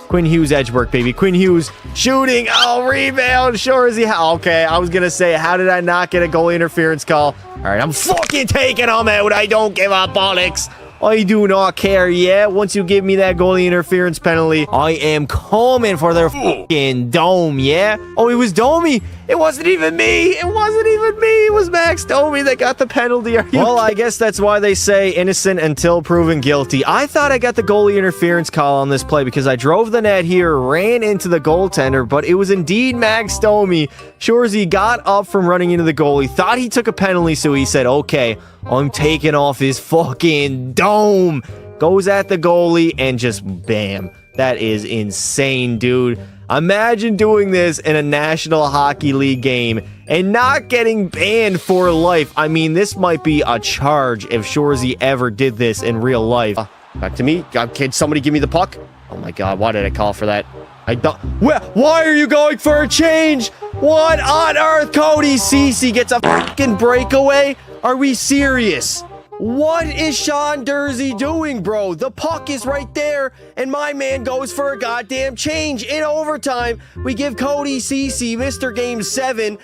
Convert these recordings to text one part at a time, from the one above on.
Quinn Hughes edge work, baby. Quinn Hughes shooting. Oh, rebound. Sure as he... Okay, I was going to say, how did I not get a goalie interference call? All right, I'm fucking taking him out. I don't give a bollocks. I do not care, yeah? Once you give me that goalie interference penalty, I am coming for their fucking dome, yeah? Oh, it was Domi. It wasn't even me. It wasn't even me. It was Max Domi that got the penalty. Well, I guess that's why they say innocent until proven guilty. I thought I got the goalie interference call on this play because I drove the net here, ran into the goaltender, but it was indeed Max Domi. Shorzy got up from running into the goalie, thought he took a penalty, so he said, okay, I'm taking off his fucking dome. Goes at the goalie and just bam. That is insane, dude. Imagine doing this in a National Hockey League game and not getting banned for life. I mean, this might be a charge if Shorzy ever did this in real life. Back to me. Can somebody give me the puck? Oh my god, why did I call for that? I don't... Why are you going for a change? What on earth? Cody Ceci gets a fucking breakaway? Are we serious? What is Sean Durzi doing, bro? The puck is right there, and my man goes for a goddamn change in overtime. We give Cody Ceci, Mr. Game 7,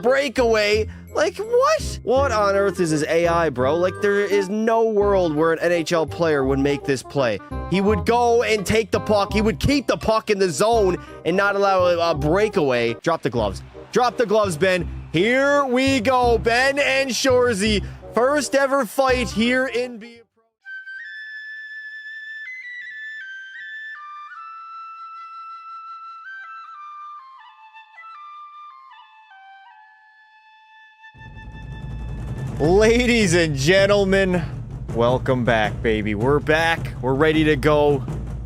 breakaway. Like, what? What on earth is his AI, bro? Like, there is no world where an NHL player would make this play. He would go and take the puck. He would keep the puck in the zone and not allow a breakaway. Drop the gloves. Drop the gloves, Ben. Here we go. Ben and Shorzy. First ever fight here in B. Ladies and gentlemen, welcome back, baby. We're back. We're ready to go.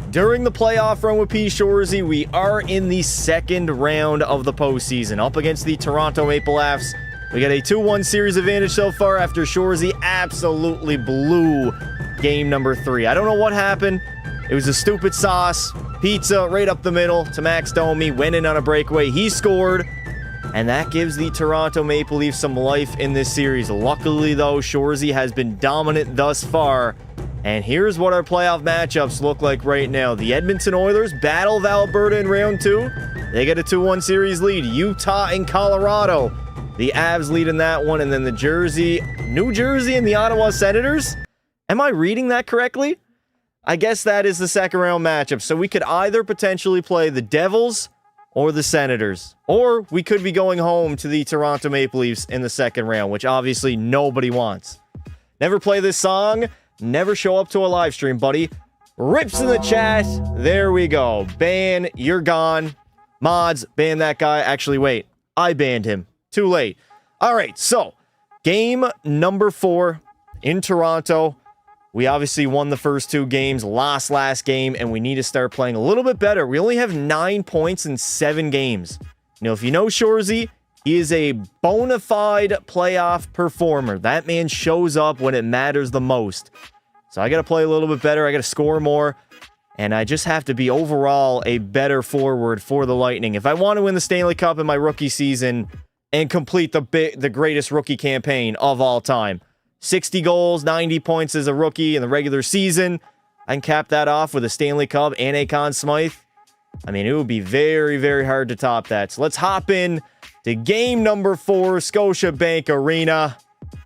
During the playoff run with P. Shorzy, we are in the second round of the postseason, up against the Toronto Maple Leafs. We got a 2-1 series advantage so far after Shorzy absolutely blew game number 3. I don't know what happened. It was a stupid sauce. Pizza right up the middle to Max Domi. Went in on a breakaway. He scored. And that gives the Toronto Maple Leafs some life in this series. Luckily, though, Shorzy has been dominant thus far. And here's what our playoff matchups look like right now. The Edmonton Oilers battle of Alberta in round 2. They get a 2-1 series lead. Utah and Colorado. The Avs lead in that one, and then the New Jersey and the Ottawa Senators? Am I reading that correctly? I guess that is the second round matchup. So we could either potentially play the Devils or the Senators. Or we could be going home to the Toronto Maple Leafs in the second round, which obviously nobody wants. Never play this song. Never show up to a live stream, buddy. Rips in the chat. There we go. Ban, you're gone. Mods, ban that guy. Actually, wait. I banned him. Too late. All right, so game number 4 in Toronto. We obviously won the first 2 games, lost last game, and we need to start playing a little bit better. We only have 9 points in 7 games. You know, if you know Shorzy, he is a bona fide playoff performer. That man shows up when it matters the most. So I got to play a little bit better. I got to score more. And I just have to be overall a better forward for the Lightning. If I want to win the Stanley Cup in my rookie season and complete the greatest rookie campaign of all time. 60 goals, 90 points as a rookie in the regular season. I can cap that off with a Stanley Cup and a Conn Smythe. I mean, it would be very, very hard to top that. So let's hop in to game number 4, Scotiabank Arena.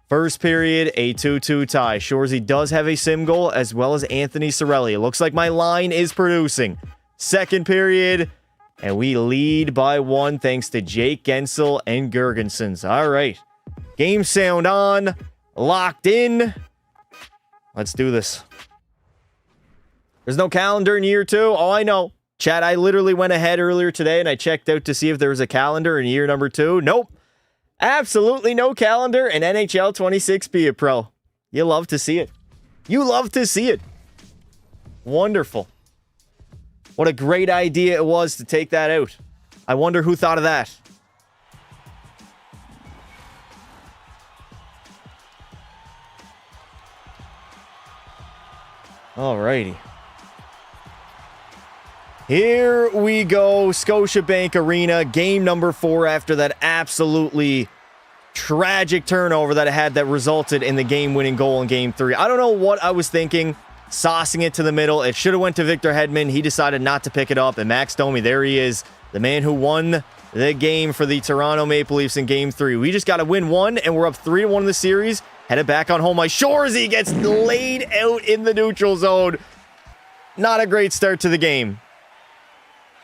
First period, a 2-2 tie. Shorzy does have a sim goal as well as Anthony Cirelli. It looks like my line is producing. Second period, and we lead by 1 thanks to Jake Gensel and Girgensons. All right. Game sound on. Locked in. Let's do this. There's no calendar in year 2. Oh, I know. Chat, I literally went ahead earlier today and I checked out to see if there was a calendar in year number 2. Nope. Absolutely no calendar in NHL 26 Be a Pro. You love to see it. You love to see it. Wonderful. What a great idea it was to take that out. I wonder who thought of that. Alrighty. Here we go. Scotiabank Arena. Game number 4 after that absolutely tragic turnover that I had that resulted in the game-winning goal in Game 3. I don't know what I was thinking. saucing it to the middle. It should have went to Victor Hedman. He decided not to pick it up. And Max Domi, there he is, the man who won the game for the Toronto Maple Leafs in Game 3. We just got to win one, and we're up 3-1 in the series. Headed back on home. My Shorzy gets laid out in the neutral zone. Not a great start to the game.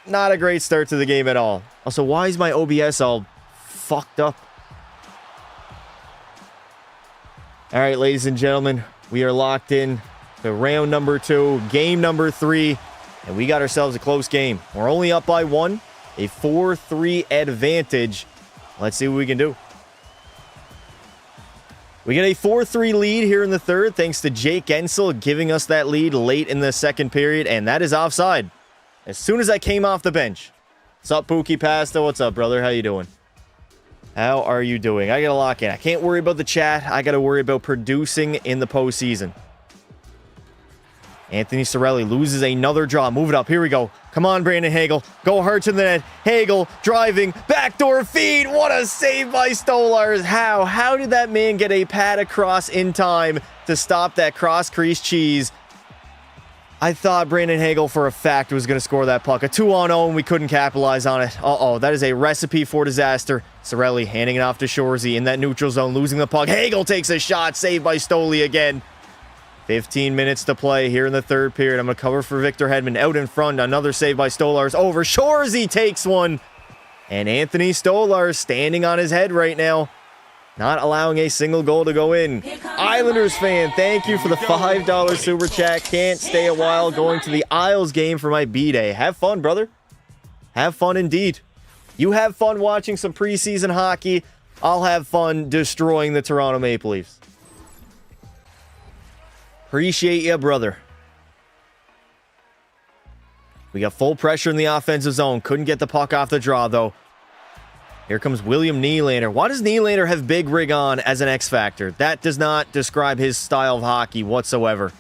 Not a great start to the game at all. Also, why is my OBS all fucked up? All right, ladies and gentlemen, we are locked in to round number 2, game number 3, and we got ourselves a close game. We're only up by 1, a 4-3 advantage. Let's see what we can do. We get a 4-3 lead here in the third, thanks to Jake Guentzel giving us that lead late in the second period, and that is offside. As soon as I came off the bench. What's up, Pookie Pasta? What's up, brother? How you doing? How are you doing? I gotta lock in. I can't worry about the chat. I gotta worry about producing in the postseason. Anthony Cirelli loses another draw. Move it up. Here we go. Come on, Brandon Hagel. Go hard to the net. Hagel driving. Backdoor feed. What a save by Stolarz. How? How did that man get a pad across in time to stop that cross-crease cheese? I thought Brandon Hagel for a fact was going to score that puck. A 2-on-0 and we couldn't capitalize on it. Uh-oh, that is a recipe for disaster. Cirelli handing it off to Shorzy in that neutral zone, losing the puck. Hagel takes a shot, saved by Stoli again. 15 minutes to play here in the third period. I'm going to cover for Victor Hedman. Out in front, another save by Stolarz. Over, Shorzy takes one. And Anthony Stolarz standing on his head right now. Not allowing a single goal to go in. Islanders fan, thank you for the $5 super chat. Can't stay a while going to the Isles game for my B-Day. Have fun, brother. Have fun indeed. You have fun watching some preseason hockey. I'll have fun destroying the Toronto Maple Leafs. Appreciate ya, brother. We got full pressure in the offensive zone. Couldn't get the puck off the draw, though. Here comes William Nylander. Why does Nylander have big rig on as an X factor? That does not describe his style of hockey whatsoever.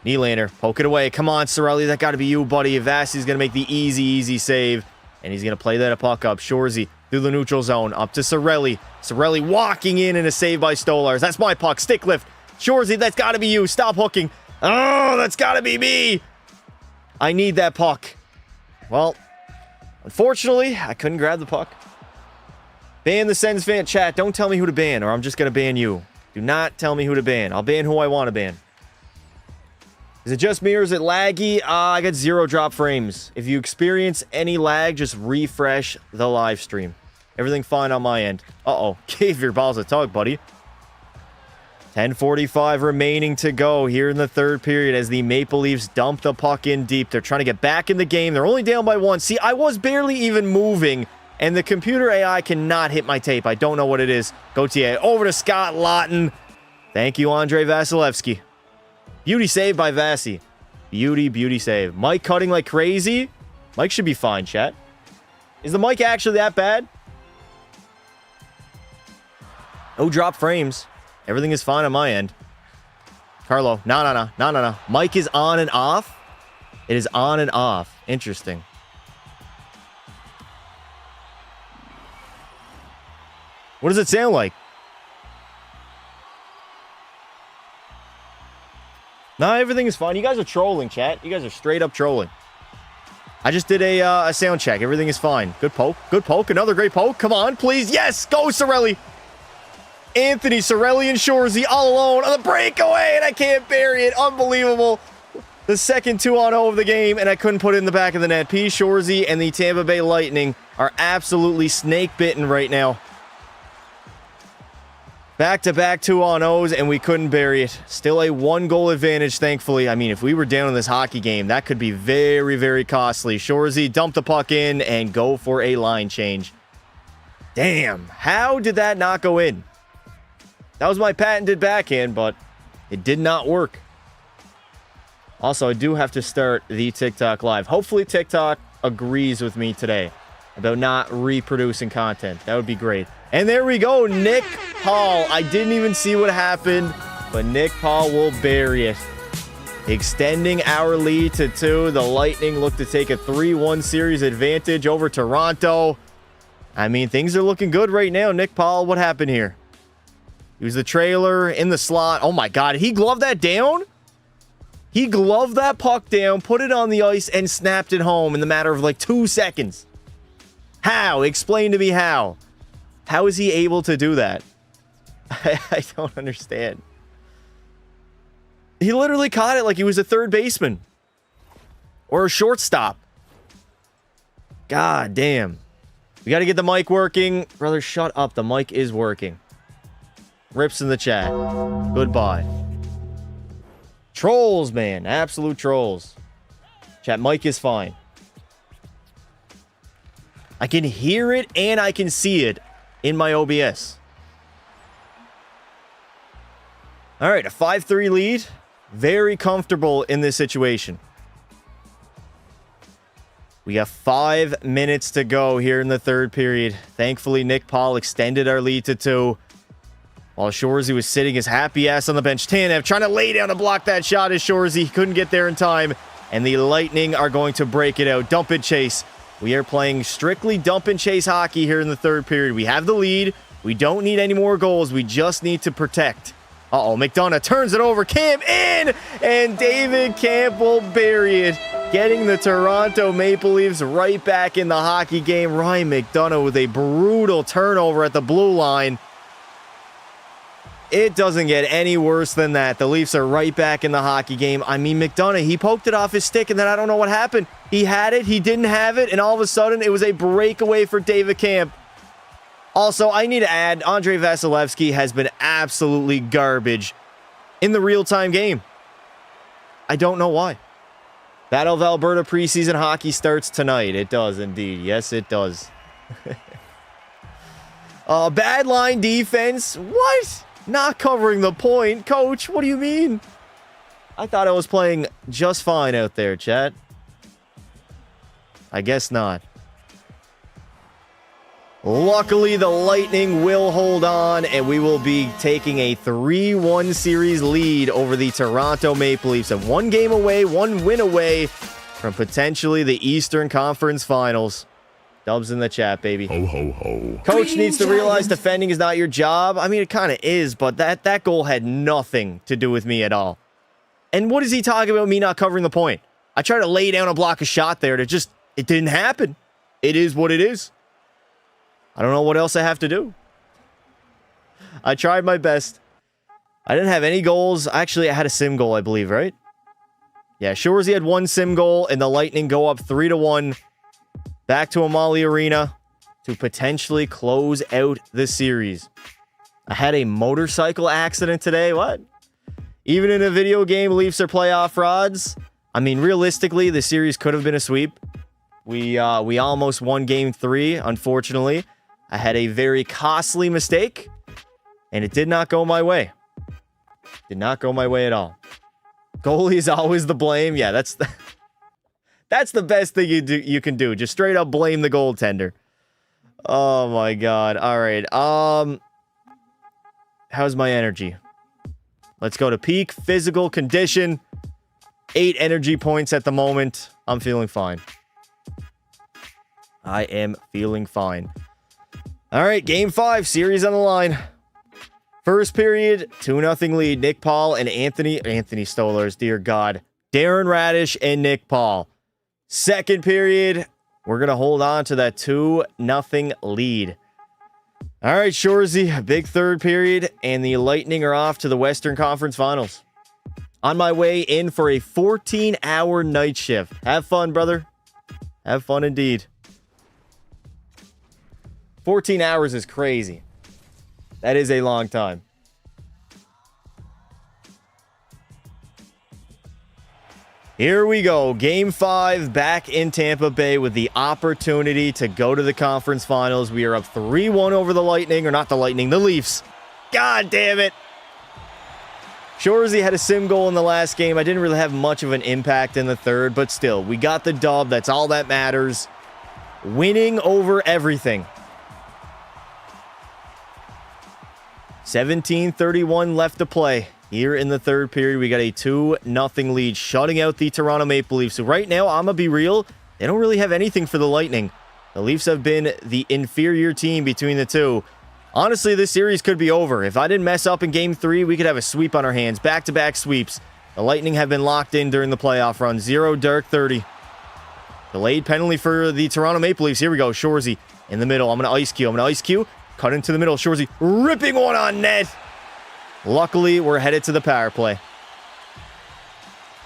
Nylander, poke it away. Come on, Cirelli. That got to be you, buddy. Vasi's going to make the easy save. And he's going to play that puck up. Shorzy through the neutral zone. Up to Cirelli. Cirelli walking in and a save by Stolarz. That's my puck. Stick lift. Shorzy, that's got to be you. Stop hooking. Oh, that's got to be me. I need that puck. Well, unfortunately, I couldn't grab the puck. Ban the Sens fan chat. Don't tell me who to ban, or I'm just going to ban you. Do not tell me who to ban. I'll ban who I want to ban. Is it just me or is it laggy? I got 0 drop frames. If you experience any lag, just refresh the live stream. Everything fine on my end. Uh-oh. Gave your balls a tug, buddy. 10:45 remaining to go here in the third period as the Maple Leafs dump the puck in deep. They're trying to get back in the game. They're only down by 1. See, I was barely even moving, and the computer AI cannot hit my tape. I don't know what it is. Gauthier over to Scott Laughton. Thank you, Andrei Vasilevsky. Beauty save by Vasi. Beauty save. Mike cutting like crazy. Mike should be fine, chat. Is the mic actually that bad? No drop frames. Everything is fine on my end. Carlo. No. Mic is on and off. It is on and off. Interesting. What does it sound like? No, everything is fine. You guys are trolling, chat. You guys are straight up trolling. I just did a sound check. Everything is fine. Good poke. Good poke. Another great poke. Come on, please. Yes, go Cirelli. Anthony Cirelli and Shorzy all alone on the breakaway, and I can't bury it. Unbelievable. The second 2-on-0 of the game, and I couldn't put it in the back of the net. P. Shorzy and the Tampa Bay Lightning are absolutely snake-bitten right now. Back-to-back 2-on-0s, and we couldn't bury it. Still a 1-goal advantage, thankfully. I mean, if we were down in this hockey game, that could be very, very costly. Shorzy dump the puck in and go for a line change. Damn, how did that not go in? That was my patented backhand, but it did not work. Also, I do have to start the TikTok live. Hopefully, TikTok agrees with me today about not reproducing content. That would be great. And there we go, Nick Paul. I didn't even see what happened, but Nick Paul will bury it. Extending our lead to 2. The Lightning look to take a 3-1 series advantage over Toronto. I mean, things are looking good right now. Nick Paul, what happened here? He was the trailer in the slot. Oh my God, he gloved that down? He gloved that puck down, put it on the ice, and snapped it home in the matter of like 2 seconds. How? Explain to me how. How is he able to do that? I don't understand. He literally caught it like he was a third baseman. Or a shortstop. God damn. We got to get the mic working. Brother, shut up. The mic is working. Rips in the chat. Goodbye. Trolls, man. Absolute trolls. Chat, mic is fine. I can hear it and I can see it in my OBS. All right, a 5-3 lead. Very comfortable in this situation. We got 5 minutes to go here in the third period. Thankfully, Nick Paul extended our lead to 2. While Shorzy was sitting his happy ass on the bench. Tanev trying to lay down to block that shot as Shorzy couldn't get there in time. And the Lightning are going to break it out. Dump and chase. We are playing strictly dump and chase hockey here in the third period. We have the lead. We don't need any more goals. We just need to protect. Uh-oh, McDonough turns it over. Camp in! And David Camp will bury it. Getting the Toronto Maple Leafs right back in the hockey game. Ryan McDonough with a brutal turnover at the blue line. It doesn't get any worse than that. The Leafs are right back in the hockey game. I mean, McDonough, he poked it off his stick, and then I don't know what happened. He had it, he didn't have it, and all of a sudden, it was a breakaway for David Camp. Also, I need to add, Andrei Vasilevsky has been absolutely garbage in the real-time game. I don't know why. Battle of Alberta preseason hockey starts tonight. It does indeed. Yes, it does. Bad line defense. What? Not covering the point. Coach, what do you mean? I thought I was playing just fine out there, chat. I guess not. Luckily, the Lightning will hold on, and we will be taking a 3-1 series lead over the Toronto Maple Leafs. And 1 game away, 1 win away from potentially the Eastern Conference Finals. Dubs in the chat, baby. Ho, ho, ho. Coach needs to realize defending is not your job. I mean, it kind of is, but that goal had nothing to do with me at all. And what is he talking about me not covering the point? I tried to lay down a block a shot there it didn't happen. It is what it is. I don't know what else I have to do. I tried my best. I didn't have any goals. Actually, I had a sim goal, I believe, right? Yeah, Shorzy had 1 sim goal, and the Lightning go up 3-1. Back to Amalie Arena to potentially close out the series. I had a motorcycle accident today. What? Even in a video game, Leafs are playoff frauds. I mean, realistically, the series could have been a sweep. We almost won Game 3, unfortunately. I had a very costly mistake, and it did not go my way. Did not go my way at all. Goalie is always the blame. Yeah, that's the best thing you can do. Just straight up blame the goaltender. Oh my god. All right. How's my energy? Let's go to peak physical condition. 8 energy points at the moment. I'm feeling fine. I am feeling fine. All right, Game 5, series on the line. First period, 2-0 lead. Nick Paul and Anthony Stolarz, dear God. Darren Radish and Nick Paul. Second period, we're going to hold on to that 2-0 lead. All right, Shorzy, big third period, and the Lightning are off to the Western Conference Finals. On my way in for a 14-hour night shift. Have fun, brother. Have fun indeed. 14 hours is crazy. That is a long time. Here we go. Game 5 back in Tampa Bay with the opportunity to go to the conference finals. We are up 3-1 over the Lightning. Or not the Lightning, the Leafs. God damn it. Shorzy had a sim goal in the last game. I didn't really have much of an impact in the third, but still, we got the dub. That's all that matters. Winning over everything. 17:31 left to play. Here in the third period, we got a 2-0 lead, shutting out the Toronto Maple Leafs. So right now, I'm going to be real, they don't really have anything for the Lightning. The Leafs have been the inferior team between the two. Honestly, this series could be over. If I didn't mess up in Game 3, we could have a sweep on our hands. Back-to-back sweeps. The Lightning have been locked in during the playoff run. 0 Dirk 30. Delayed penalty for the Toronto Maple Leafs. Here we go. Shorzy in the middle. I'm going to ice Q. Cut into the middle. Shorzy ripping one on net. Luckily, we're headed to the power play.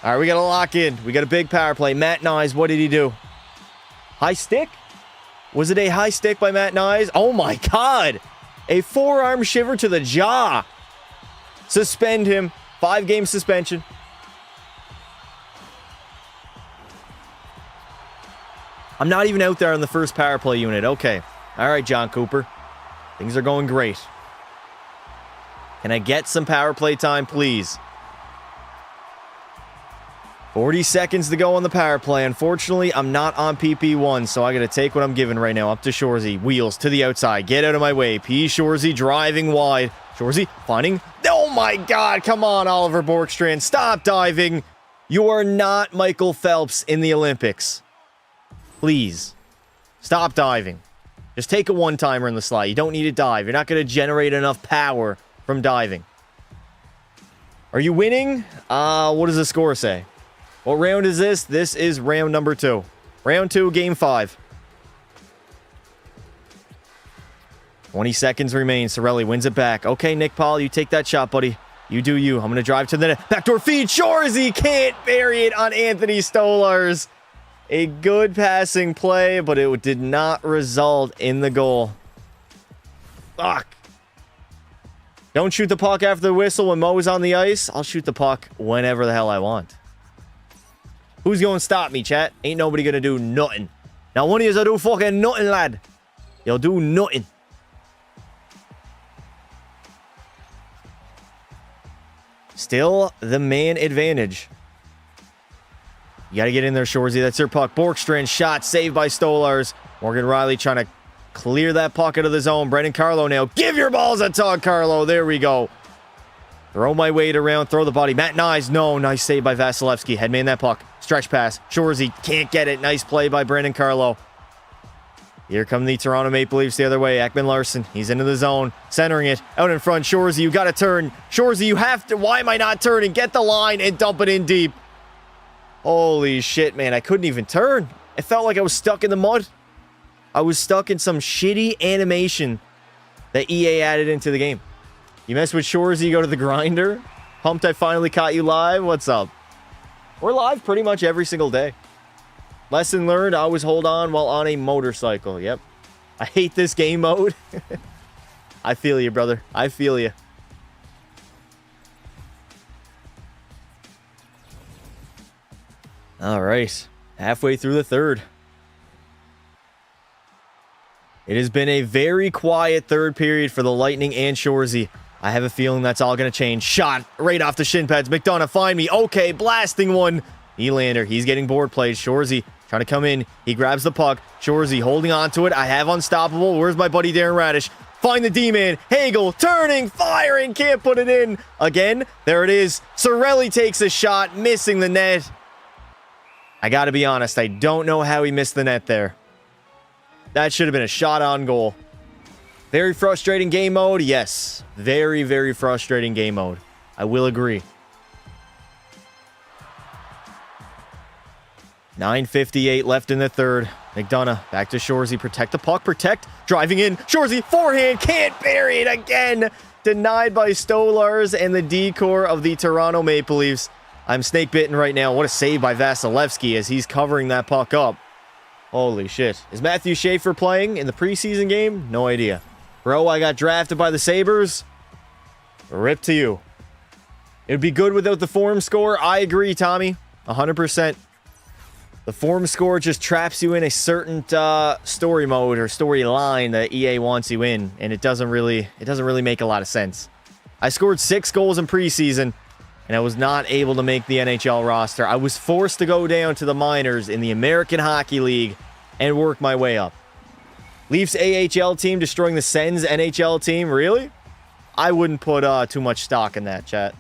All right, we got to lock in. We got a big power play. Matt Knies, what did he do? High stick? Was it a high stick by Matt Knies? Oh my God. A forearm shiver to the jaw. Suspend him. 5-game suspension. I'm not even out there on the first power play unit. Okay. All right, John Cooper. Things are going great. Can I get some power play time, please? 40 seconds to go on the power play. Unfortunately, I'm not on PP1, so I got to take what I'm given right now. Up to Shorzy. Wheels to the outside. Get out of my way. P. Shorzy driving wide. Shorzy finding... Oh my God. Come on, Oliver Borkstrand. Stop diving. You are not Michael Phelps in the Olympics. Please. Stop diving. Just take a one-timer in the slide. You don't need to dive. You're not going to generate enough power from diving. Are you winning? What does the score say? What round is this? This is round number 2. Round 2, game 5. 20 seconds remain. Cirelli wins it back. Okay, Nick Paul, you take that shot, buddy. You do you. I'm going to drive to the net. Backdoor feed. Shorzy can't bury it on Anthony Stolarz. A good passing play, but it did not result in the goal. Fuck. Don't shoot the puck after the whistle when Mo's on the ice. I'll shoot the puck whenever the hell I want. Who's going to stop me, chat? Ain't nobody going to do nothing. Now, one of you's will do fucking nothing, lad. You'll do nothing. Still the man advantage. You got to get in there, Shorzy. That's your puck. Borkstrand shot saved by Stolarz. Morgan Rielly trying to clear that puck out of the zone. Brendan Carlo now. Give your balls a tug, Carlo. There we go. Throw my weight around. Throw the body. Matt Knies. No. Nice save by Vasilevsky. Headman that puck. Stretch pass. Shorzy can't get it. Nice play by Brendan Carlo. Here come the Toronto Maple Leafs the other way. Ekman Larsson. He's into the zone. Centering it. Out in front. Shorzy, you got to turn. Shorzy, you have to. Why am I not turning? Get the line and dump it in deep. Holy shit, man. I couldn't even turn. It felt like I was stuck in the mud. I was stuck in some shitty animation that EA added into the game. You mess with Shorzy, you go to the grinder. Pumped I finally caught you live. What's up? We're live pretty much every single day. Lesson learned, always hold on while on a motorcycle. Yep. I hate this game mode. I feel you, brother. I feel you. All right. Halfway through the third. It has been a very quiet third period for the Lightning and Shorzy. I have a feeling that's all going to change. Shot right off the shin pads. McDonough, find me. Okay, blasting one. Nylander, he's getting board plays. Shorzy trying to come in. He grabs the puck. Shorzy holding on to it. I have unstoppable. Where's my buddy Darren Radish? Find the D-man. Hagel turning, firing, can't put it in. Again, there it is. Cirelli takes a shot, missing the net. I got to be honest, I don't know how he missed the net there. That should have been a shot on goal. Very frustrating game mode, yes. Very, very frustrating game mode. I will agree. 9:58 left in the third. McDonough back to Shorzy. Protect the puck. Protect. Driving in. Shorzy forehand. Can't bury it again. Denied by Stolarz and the D-core of the Toronto Maple Leafs. I'm snake bitten right now. What a save by Vasilevsky as he's covering that puck up. Holy shit. Is Matthew Schaefer playing in the preseason game? No idea. Bro, I got drafted by the Sabres. Rip to you. It would be good without the form score. I agree, Tommy. 100%. The form score just traps you in a certain story mode or storyline that EA wants you in, and it doesn't really make a lot of sense. I scored 6 goals in preseason, and I was not able to make the NHL roster. I was forced to go down to the minors in the American Hockey League and work my way up. Leafs AHL team destroying the Sens NHL team? Really? I wouldn't put too much stock in that, chat.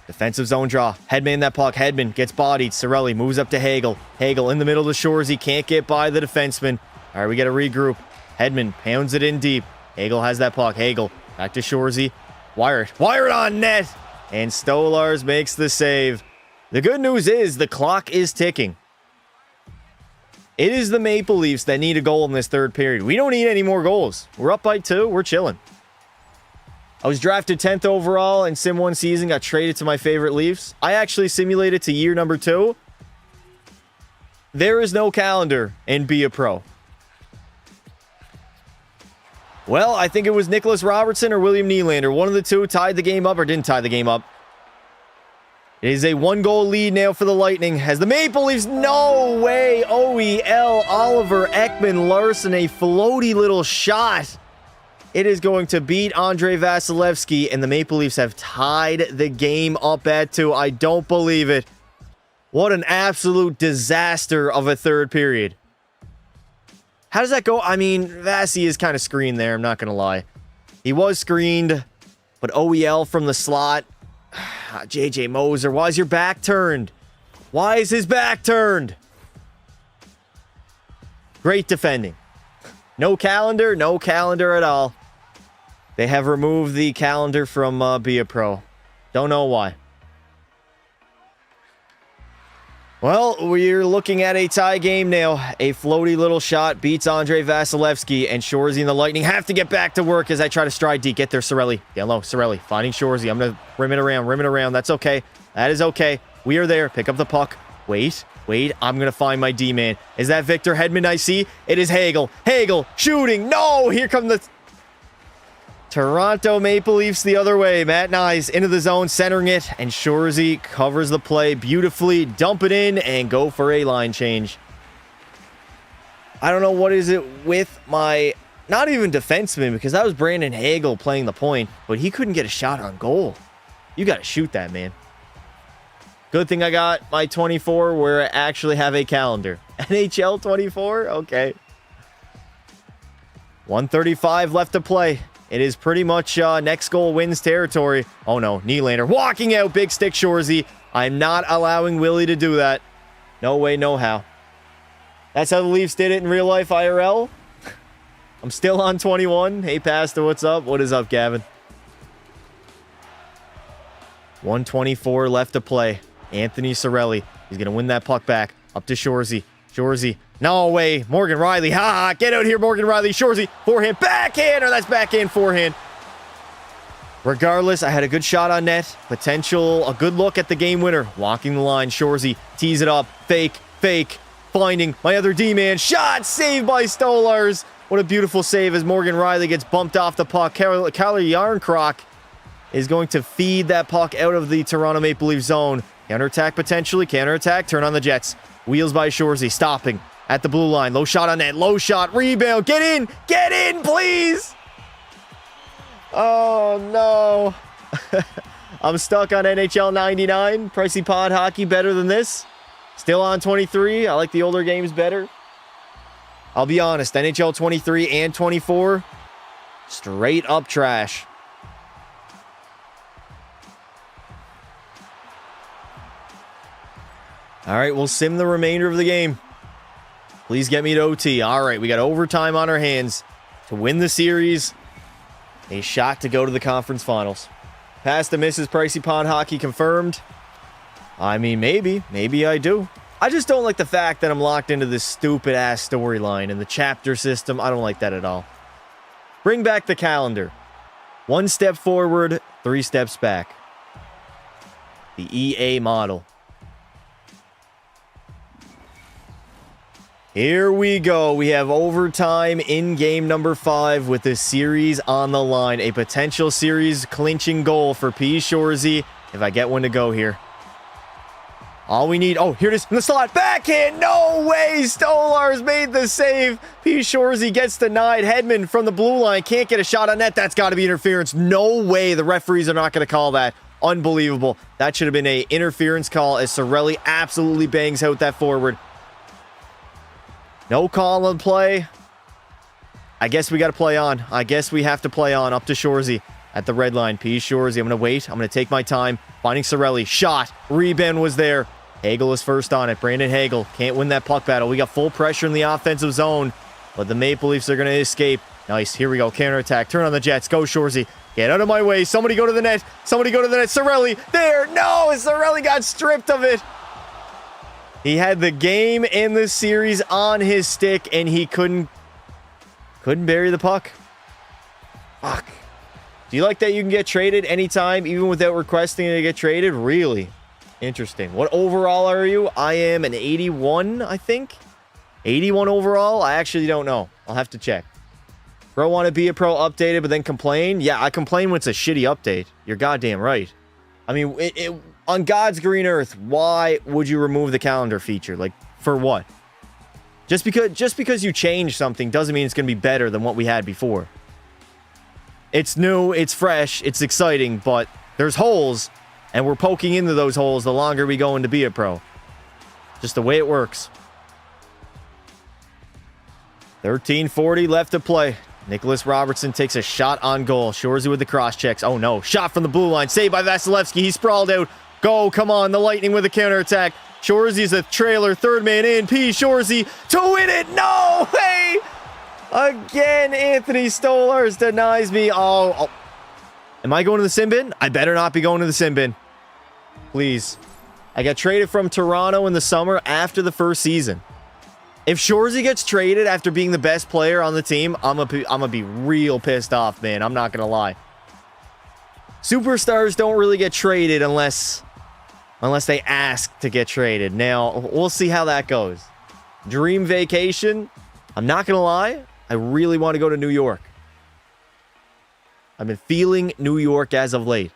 Defensive zone draw. Hedman that puck. Hedman gets bodied. Cirelli moves up to Hagel. Hagel in the middle of the shores. He can't get by the defenseman. All right, we got to regroup. Hedman pounds it in deep. Hagel has that puck. Hagel back to Shorzy. Wire it. Wire it on net. And Stolarz makes the save. The good news is the clock is ticking. It is the Maple Leafs that need a goal in this third period. We don't need any more goals. We're up by 2. We're chilling. I was drafted 10th overall in Sim 1 season. Got traded to my favorite Leafs. I actually simulated to year number 2. There is no calendar in Be a Pro. Well, I think it was Nicholas Robertson or William Nylander. One of the two tied the game up or didn't tie the game up. It is a 1-goal lead now for the Lightning. Has the Maple Leafs, no way, OEL, Oliver Ekman-Larsson, a floaty little shot. It is going to beat Andrei Vasilevsky, and the Maple Leafs have tied the game up at 2. I don't believe it. What an absolute disaster of a third period. How does that go? I mean, Vasi is kind of screened there, I'm not going to lie. He was screened, but OEL from the slot. JJ Moser, why is your back turned? Why is his back turned? Great defending. No calendar at all. They have removed the calendar from Be a Pro. Don't know why. Well, we're looking at a tie game now. A floaty little shot beats Andrei Vasilevsky, and Shorzy and the Lightning have to get back to work as I try to stride deep. Get there, Cirelli. Down low, Cirelli. Finding Shorzy. I'm going to rim it around. That's okay. That is okay. We are there. Pick up the puck. Wait. I'm going to find my D-man. Is that Victor Hedman I see? It is Hagel. Hagel shooting. No, here come the Toronto Maple Leafs the other way. Matt Nyes into the zone, centering it, and Shorzy covers the play beautifully. Dump it in and go for a line change. I don't know what is it with my, not even defenseman, because that was Brandon Hagel playing the point, but he couldn't get a shot on goal. You got to shoot that, man. Good thing I got my 24 where I actually have a calendar. NHL 24? Okay. 1:35 left to play. It is pretty much next goal wins territory. Oh no, Nylander walking out, big stick Shorzy. I'm not allowing Willie to do that. No way, no how. That's how the Leafs did it in real life IRL. I'm still on 21. Hey, Pastor, what's up? What is up, Gavin? 1:24 left to play. Anthony Cirelli. He's going to win that puck back. Up to Shorzy. Shorzy. No way. Morgan Riley. Ha! Get out here, Morgan Riley. Shorzy. Forehand. Backhand. Or that's backhand, forehand. Regardless, I had a good shot on net. Potential. A good look at the game winner. Walking the line. Shorzy. Tees it up. Fake. Finding my other D-man. Shot. Saved by Stolarz. What a beautiful save as Morgan Riley gets bumped off the puck. Calle Jarnkrok is going to feed that puck out of the Toronto Maple Leafs zone. Counterattack potentially. Counterattack. Turn on the Jets. Wheels by Shorzy. Stopping at the blue line. Low shot on net. Low shot. Rebound. Get in. Get in, please. Oh, no. I'm stuck on NHL 99. Pricey Pod Hockey better than this. Still on 23. I like the older games better. I'll be honest. NHL 23 and 24. Straight up trash. All right, we'll sim the remainder of the game. Please get me to OT. All right, we got overtime on our hands to win the series. A shot to go to the conference finals. Pass to Mrs. Pricey Pond Hockey confirmed. I mean, maybe. Maybe I do. I just don't like the fact that I'm locked into this stupid-ass storyline and the chapter system. I don't like that at all. Bring back the calendar. 1 step forward, 3 steps back. The EA model. Here we go. We have overtime in game number 5 with the series on the line. A potential series clinching goal for P. Shorzy if I get one to go here. All we need... Oh, here it is in the slot. Backhand. No way. Stolarz made the save. P. Shorzy gets denied. Hedman from the blue line. Can't get a shot on net. That's got to be interference. No way. The referees are not going to call that. Unbelievable. That should have been an interference call as Cirelli absolutely bangs out that forward. No call on play. I guess we got to play on. I guess we have to play on. Up to Shorzy at the red line. P. Shorzy. I'm going to wait. I'm going to take my time. Finding Cirelli. Shot. Rebound was there. Hagel is first on it. Brandon Hagel can't win that puck battle. We got full pressure in the offensive zone. but the Maple Leafs are going to escape. Nice. Here we go. Counterattack. Turn on the Jets. Go, Shorzy. Get out of my way. Somebody go to the net. Somebody go to the net. Cirelli. There. No. Cirelli got stripped of it. He had the game and the series on his stick, and he couldn't bury the puck. Fuck. Do you like that you can get traded anytime, even without requesting to get traded? Really? Interesting. What overall are you? I am an 81, I think. 81 overall? I actually don't know. I'll have to check. Bro, want to be a pro updated, but then complain? Yeah, I complain when it's a shitty update. You're goddamn right. I mean, on God's green earth, why would you remove the calendar feature? Like, for what? Just because you change something doesn't mean it's going to be better than what we had before. It's new, it's fresh, it's exciting, but there's holes, and we're poking into those holes the longer we go into Be a Pro. Just the way it works. 13:40 left to play. Nicholas Robertson takes a shot on goal. Shorzy with the cross checks. Oh no. Shot from the blue line. Saved by Vasilevsky. He sprawled out. Go. Come on. The Lightning with a counterattack. Shorzy's a trailer. Third man in. Shorzy to win it. No. Hey. Again, Anthony Stolarz denies me. Oh. Am I going to the sin bin? I better not be going to the sin bin. Please. I got traded from Toronto in the summer after the first season. If Shorzy gets traded after being the best player on the team, I'm gonna be real pissed off, man. I'm not gonna lie. Superstars don't really get traded unless they ask to get traded. Now, we'll see how that goes. Dream vacation. I'm not gonna lie. I really want to go to New York. I've been feeling New York as of late.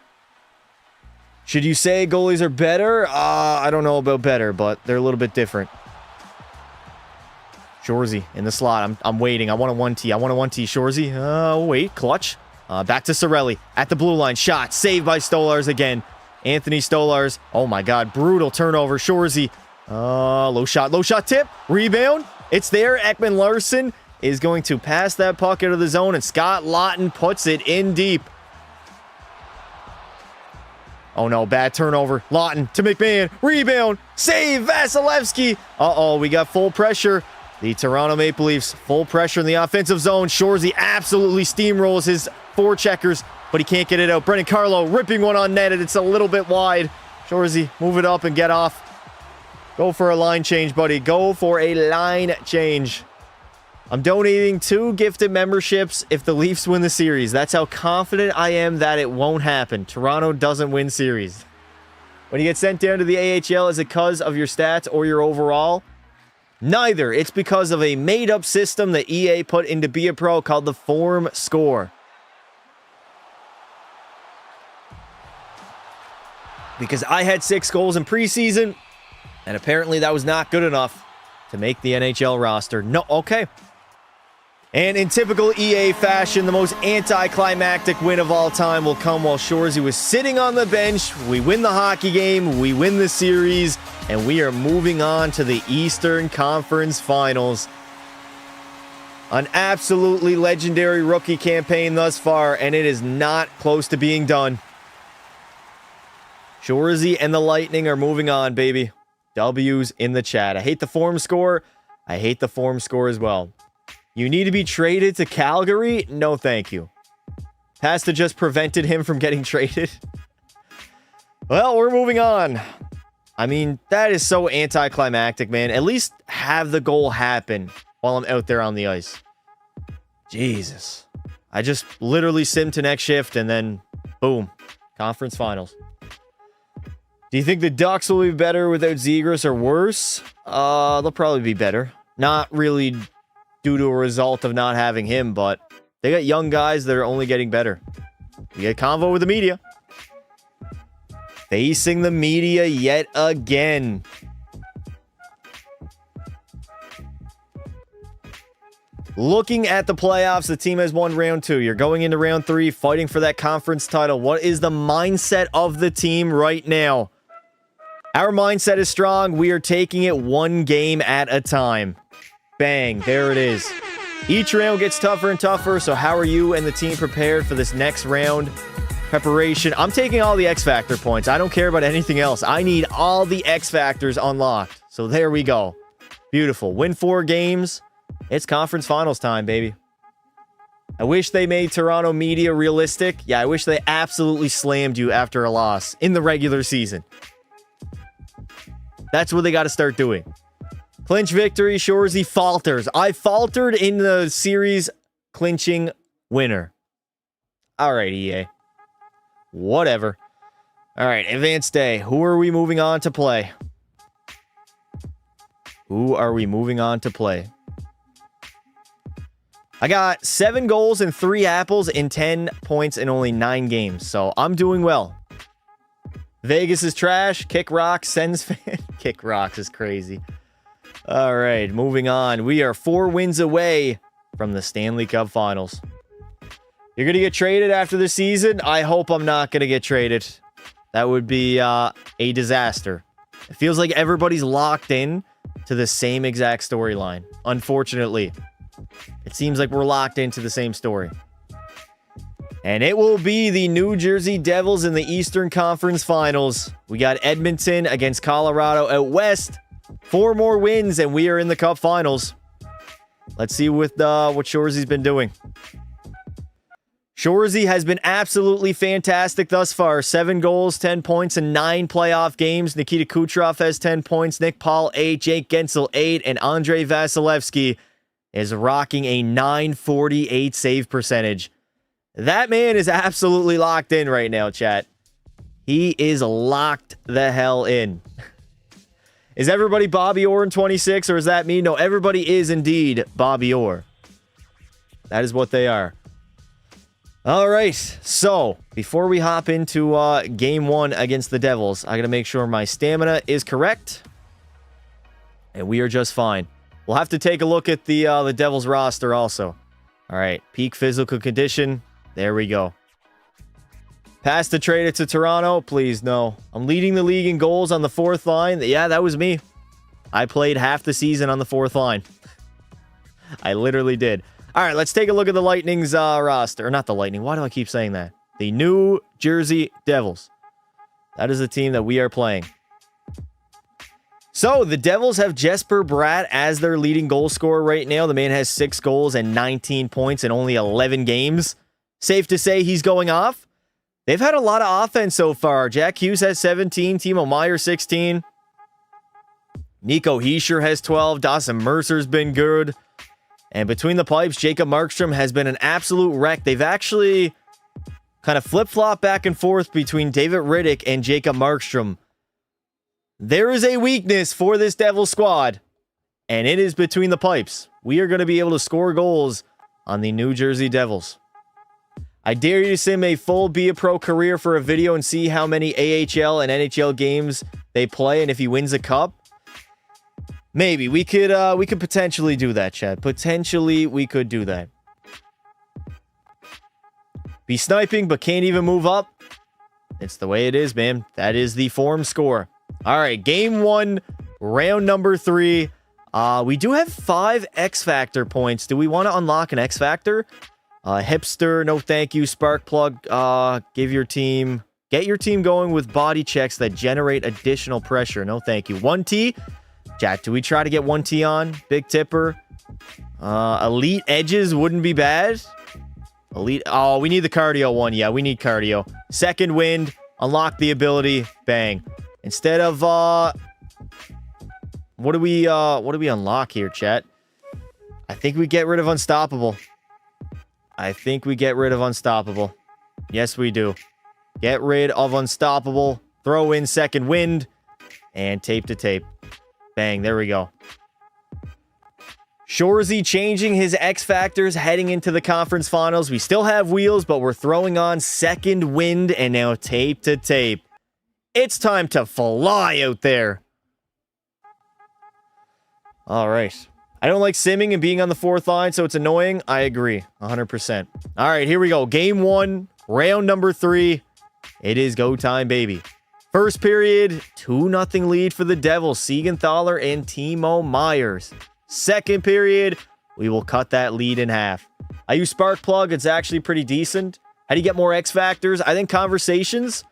Should you say goalies are better? I don't know about better, but they're a little bit different. Shorzy in the slot. I'm waiting. I want a 1T. Shorzy. Wait. Clutch. Back to Cirelli. At the blue line. Shot. Saved by Stolarz again. Anthony Stolarz. Oh my god. Brutal turnover. Shorzy. Low shot tip. Rebound. It's there. Ekman Larsson is going to pass that puck out of the zone, and Scott Laughton puts it in deep. Oh no, bad turnover. Laughton to McMahon. Rebound. Save. Vasilevsky. Uh-oh, we got full pressure. The Toronto Maple Leafs, full pressure in the offensive zone. Shorzy absolutely steamrolls his forecheckers, but he can't get it out. Brendan Carlo ripping one on net, and it's a little bit wide. Shorzy, move it up and get off. Go for a line change, buddy. Go for a line change. I'm donating 2 gifted memberships if the Leafs win the series. That's how confident I am that it won't happen. Toronto doesn't win series. When you get sent down to the AHL, is it because of your stats or your overall? Neither. It's because of a made-up system that EA put into Be a Pro called the Form Score. Because I had 6 goals in preseason, and apparently that was not good enough to make the NHL roster. No, okay. And in typical EA fashion, the most anticlimactic win of all time will come while Shorzy was sitting on the bench. We win the hockey game, we win the series, and we are moving on to the Eastern Conference Finals. An absolutely legendary rookie campaign thus far, and it is not close to being done. Shorzy and the Lightning are moving on, baby. W's in the chat. I hate the form score. I hate the form score as well. You need to be traded to Calgary? No, thank you. Pasta just prevented him from getting traded. Well, we're moving on. I mean, that is so anticlimactic, man. At least have the goal happen while I'm out there on the ice. Jesus. I just literally sim to next shift and then boom. Conference finals. Do you think the Ducks will be better without Zegras or worse? They'll probably be better. Not really due to a result of not having him, but they got young guys that are only getting better. We get convo with the media. Facing the media yet again. Looking at the playoffs, the team has won round 2. You're going into round 3, fighting for that conference title. What is the mindset of the team right now? Our mindset is strong. We are taking it one game at a time. Bang, there it is. Each round gets tougher and tougher, so how are you and the team prepared for this next round? Preparation. I'm taking all the X Factor points. I don't care about anything else. I need all the X Factors unlocked. So there we go. Beautiful. Win 4 games. It's conference finals time, baby. I wish they made Toronto media realistic. Yeah, I wish they absolutely slammed you after a loss in the regular season. That's what they got to start doing. Clinch victory, Shoresy falters. I faltered in the series clinching winner. All right, EA. Whatever. All right, advanced day. Who are we moving on to play? Who are we moving on to play? I got 7 goals and 3 apples in 10 points in only 9 games, so I'm doing well. Vegas is trash. Kick Rocks sends fan. Kick Rocks is crazy. All right, moving on. We are 4 wins away from the Stanley Cup Finals. You're going to get traded after the season? I hope I'm not going to get traded. That would be a disaster. It feels like everybody's locked in to the same exact storyline. Unfortunately, it seems like we're locked into the same story. And it will be the New Jersey Devils in the Eastern Conference Finals. We got Edmonton against Colorado out west. 4 more wins and we are in the Cup Finals. Let's see what Shoresy's been doing. Shoresy has been absolutely fantastic thus far. 7 goals, 10 points, and 9 playoff games. Nikita Kucherov has 10 points. Nick Paul, 8. Jake Gensel, 8. And Andrei Vasilevsky is rocking a .948 save percentage. That man is absolutely locked in right now, chat. He is locked the hell in. Is everybody Bobby Orr in 26, or is that me? No, everybody is indeed Bobby Orr. That is what they are. All right, so before we hop into game 1 against the Devils, I got to make sure my stamina is correct, and we are just fine. We'll have to take a look at the Devils roster also. All right, peak physical condition. There we go. Pass to trade it to Toronto. Please, no. I'm leading the league in goals on the 4th line. Yeah, that was me. I played half the season on the 4th line. I literally did. All right, let's take a look at the Lightning's roster. Or not the Lightning. Why do I keep saying that? The New Jersey Devils. That is the team that we are playing. So, the Devils have Jesper Bratt as their leading goal scorer right now. The man has 6 goals and 19 points in only 11 games. Safe to say he's going off. They've had a lot of offense so far. Jack Hughes has 17. Timo Meier 16. Nico Hischier has 12. Dawson Mercer's been good. And between the pipes, Jacob Markstrom has been an absolute wreck. They've actually kind of flip-flopped back and forth between David Rittich and Jacob Markstrom. There is a weakness for this Devil squad, and it is between the pipes. We are going to be able to score goals on the New Jersey Devils. I dare you to sim a full Be a Pro career for a video and see how many AHL and NHL games they play, and if he wins a cup. Maybe we could potentially do that, Chad. Potentially we could do that. Be sniping but can't even move up. It's the way it is, man. That is the form score. All right, game 1, round number 3. We do have 5 X Factor points. Do we want to unlock an X Factor? Hipster, no thank you. Spark plug, get your team going with body checks that generate additional pressure. No thank you. 1T. Chat, do we try to get 1T on? Big tipper. Elite edges wouldn't be bad. Elite. Oh, we need the cardio one. Yeah, we need cardio. Second wind. Unlock the ability. Bang. Instead of what do we unlock here, chat? I think we get rid of unstoppable. Yes, we do. Get rid of unstoppable. Throw in second wind. And tape to tape. Bang, there we go. Shoresy changing his X Factors heading into the conference finals. We still have wheels, but we're throwing on second wind and now tape to tape. It's time to fly out there. All right. I don't like simming and being on the 4th line, so it's annoying. I agree, 100%. All right, here we go. Game 1, round number 3. It is go time, baby. First period, 2-0 lead for the Devils. Siegenthaler and Timo Myers. Second period, we will cut that lead in half. I use Spark Plug. It's actually pretty decent. How do you get more X Factors? I think conversations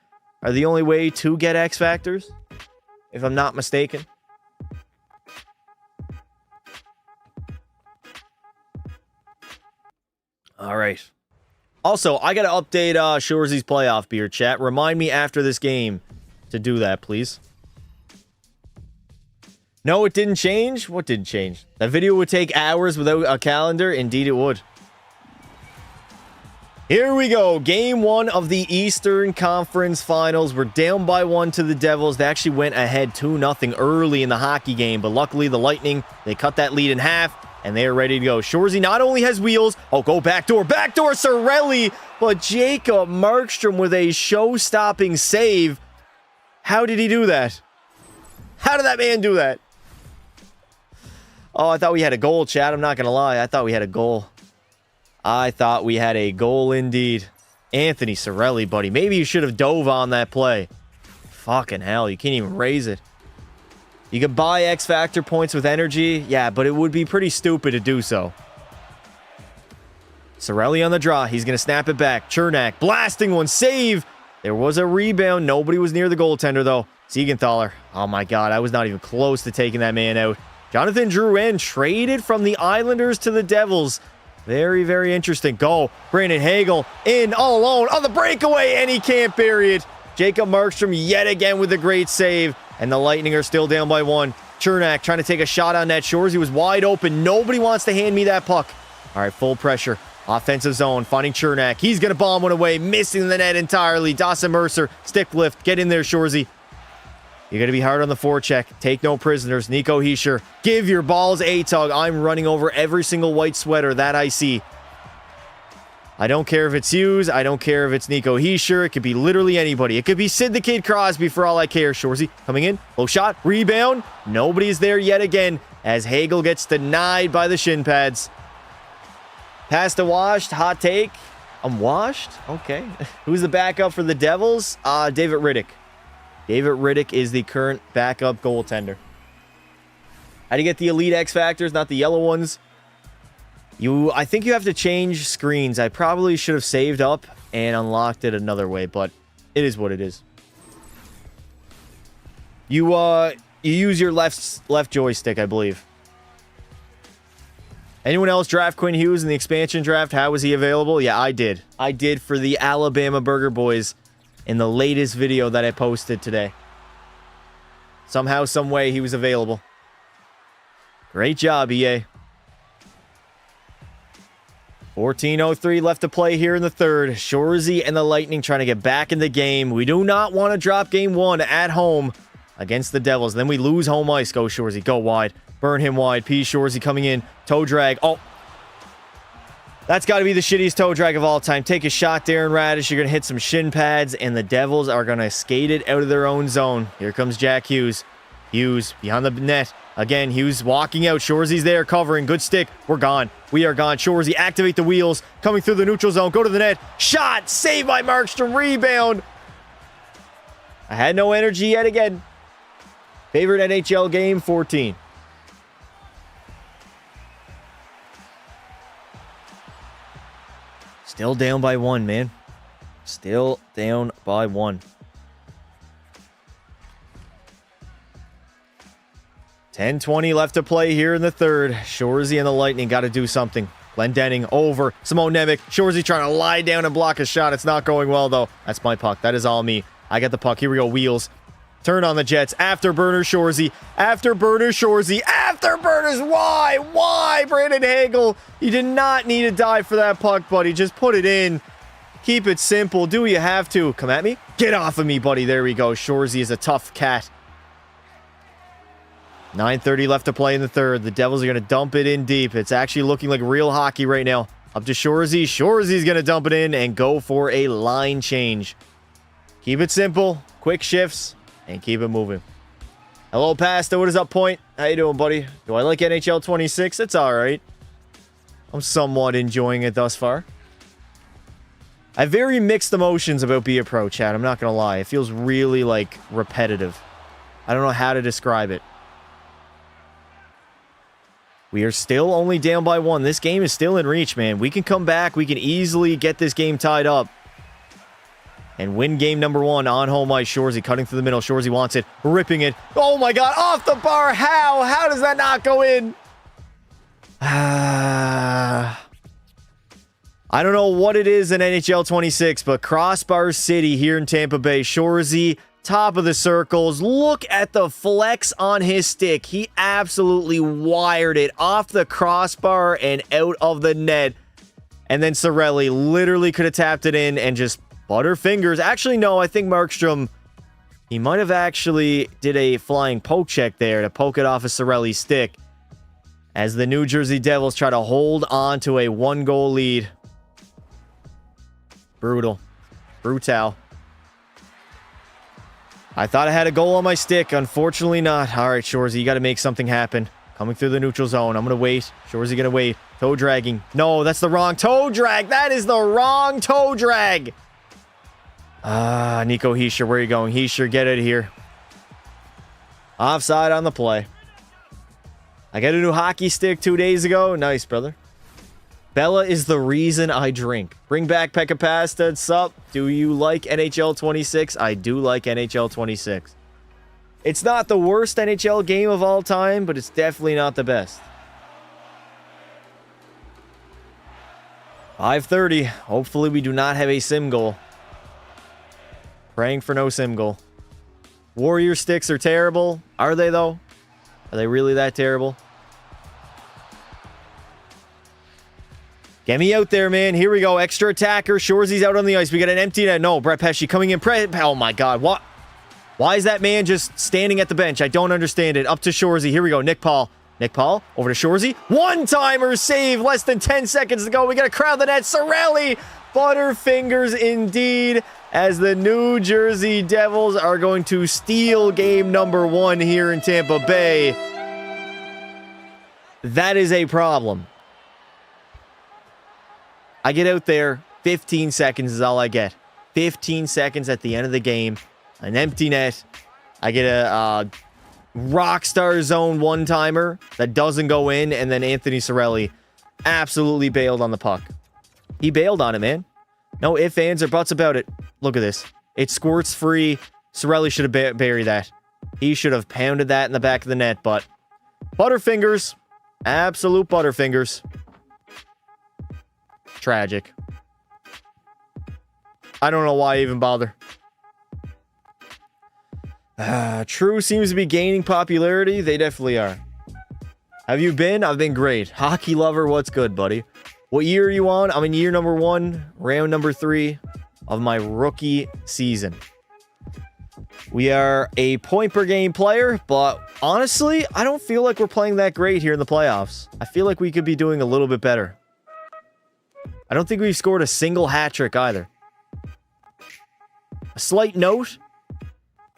are the only way to get X Factors, if I'm not mistaken. All right. Also, I got to update Shoresy's playoff beer chat. Remind me after this game to do that, please. No, it didn't change? What didn't change? That video would take hours without a calendar? Indeed it would. Here we go. Game 1 of the Eastern Conference Finals. We're down by 1 to the Devils. They actually went ahead 2-0 early in the hockey game, but luckily the Lightning, they cut that lead in half, and they're ready to go. Shoresy not only has wheels, go backdoor, Cirelli, but Jacob Markstrom with a show-stopping save. How did he do that? How did that man do that? Oh, I thought we had a goal, chat. I'm not going to lie. I thought we had a goal. I thought we had a goal indeed. Anthony Cirelli, buddy. Maybe you should have dove on that play. Fucking hell, you can't even raise it. You could buy X Factor points with energy. Yeah, but it would be pretty stupid to do so. Cirelli on the draw. He's going to snap it back. Cernak blasting one. Save. There was a rebound. Nobody was near the goaltender, though. Siegenthaler. Oh, my God. I was not even close to taking that man out. Jonathan Drouin traded from the Islanders to the Devils. Very, very interesting. Go. Brandon Hagel in all alone on the breakaway, and he can't bury it. Jacob Markstrom yet again with a great save, and the Lightning are still down by 1. Cernak trying to take a shot on net. Shores, he was wide open. Nobody wants to hand me that puck. All right, full pressure. Offensive zone, finding Cernak. He's going to bomb one away, missing the net entirely. Dawson Mercer, stick lift. Get in there, Shoresy. You're going to be hard on the forecheck. Take no prisoners. Nico Hischier, give your balls a tug. I'm running over every single white sweater that I see. I don't care if it's Hughes. I don't care if it's Nico Hischier. It could be literally anybody. It could be Sid the Kid Crosby for all I care. Shoresy coming in. Low shot. Rebound. Nobody's there yet again as Hagel gets denied by the shin pads. Pass to Washed. Hot take. I'm washed? Okay. Who's the backup for the Devils? David Riddick. David Riddick is the current backup goaltender. How do you get the elite X Factors, not the yellow ones? I think you have to change screens. I probably should have saved up and unlocked it another way, but it is what it is. You use your left joystick, I believe. Anyone else draft Quinn Hughes in the expansion draft? How was he available? Yeah, I did. I did for the Alabama Burger Boys in the latest video that I posted today. Somehow, some way, he was available. Great job, EA. 14:03 left to play here in the third. Shoresy and the Lightning trying to get back in the game. We do not want to drop game 1 at home against the Devils. Then we lose home ice. Go, Shoresy. Go wide. Burn him wide. P. Shoresy coming in. Toe drag. Oh. That's got to be the shittiest toe drag of all time. Take a shot, Darren Radish. You're going to hit some shin pads, and the Devils are going to skate it out of their own zone. Here comes Jack Hughes. Hughes behind the net. Again, Hughes walking out. Shoresy's there covering. Good stick. We're gone. We are gone. Shoresy, activate the wheels. Coming through the neutral zone. Go to the net. Shot. Saved by Markstrom. Rebound. I had no energy yet again. Favorite NHL game, 14. Still down by 1, man. Still down by 1. 10:20 left to play here in the third. Shoresy and the Lightning got to do something. Glendening over. Simone Nemec. Shoresy trying to lie down and block a shot. It's not going well, though. That's my puck. That is all me. I got the puck. Here we go. Wheels. Turn on the Jets. Afterburner Shoresy. Afterburner Shoresy. Afterburners. Why? Why, Brandon Hagel? You did not need to die for that puck, buddy. Just put it in. Keep it simple. Do what you have to. Come at me. Get off of me, buddy. There we go. Shoresy is a tough cat. 9:30 left to play in the third. The Devils are going to dump it in deep. It's actually looking like real hockey right now. Up to Shoresy. Shoresy's going to dump it in and go for a line change. Keep it simple. Quick shifts. And keep it moving. Hello, Pasta. What is up, Point? How you doing, buddy? Do I like NHL 26? It's all right. I'm somewhat enjoying it thus far. I have very mixed emotions about Be a Pro, chat. I'm not going to lie. It feels really, like, repetitive. I don't know how to describe it. We are still only down by 1. This game is still in reach, man. We can come back. We can easily get this game tied up and win game number 1 on home ice. Shoresy cutting through the middle. Shoresy wants it. Ripping it. Oh, my God. Off the bar. How? How does that not go in? I don't know what it is in NHL 26, but Crossbar City here in Tampa Bay. Shoresy, top of the circles. Look at the flex on his stick. He absolutely wired it off the crossbar and out of the net. And then Cirelli literally could have tapped it in and just butterfingers. Actually, no, I think Markstrom, he might have actually did a flying poke check there to poke it off of Cirelli's stick as the New Jersey Devils try to hold on to a 1-goal lead. Brutal. Brutal. I thought I had a goal on my stick. Unfortunately not. All right, Shoresy, you got to make something happen. Coming through the neutral zone. I'm going to wait. Shoresy going to wait. Toe dragging. No, that's the wrong toe drag. That is the wrong toe drag. Nico Hischier, where are you going? Hischier, get it here. Offside on the play. I got a new hockey stick 2 days ago. Nice, brother. Bella is the reason I drink. Bring back Pekka Pasta. Sup? Do you like NHL 26? I do like NHL 26. It's not the worst NHL game of all time, but it's definitely not the best. 5:30. Hopefully we do not have a sim goal. Praying for no sim goal. Warrior sticks are terrible. Are they, though? Are they really that terrible? Get me out there, man. Here we go. Extra attacker. Shoresy's out on the ice. We got an empty net. No, Brett Pesce coming in. Oh, my God. What? Why is that man just standing at the bench? I don't understand it. Up to Shoresy. Here we go. Nick Paul. Nick Paul over to Shoresy. One-timer save. Less than 10 seconds to go. We got to crowd the net. Cirelli. Butterfingers indeed, as the New Jersey Devils are going to steal game number 1 here in Tampa Bay. That is a problem. I get out there, 15 seconds is all I get. 15 seconds at the end of the game. An empty net. I get a Rockstar Zone one-timer that doesn't go in, and then Anthony Cirelli absolutely bailed on the puck. He bailed on it, man. No ifs, ands, or buts about it. Look at this. It squirts free. Cirelli should have buried that. He should have pounded that in the back of the net, but butterfingers. Absolute butterfingers. Tragic. I don't know why I even bother. True seems to be gaining popularity. They definitely are. Have you been? I've been great. Hockey lover, what's good, buddy? What year are you on? I'm in year number 1, round number 3 of my rookie season. We are a point per game player, but honestly, I don't feel like we're playing that great here in the playoffs. I feel like we could be doing a little bit better. I don't think we've scored a single hat trick either. A slight note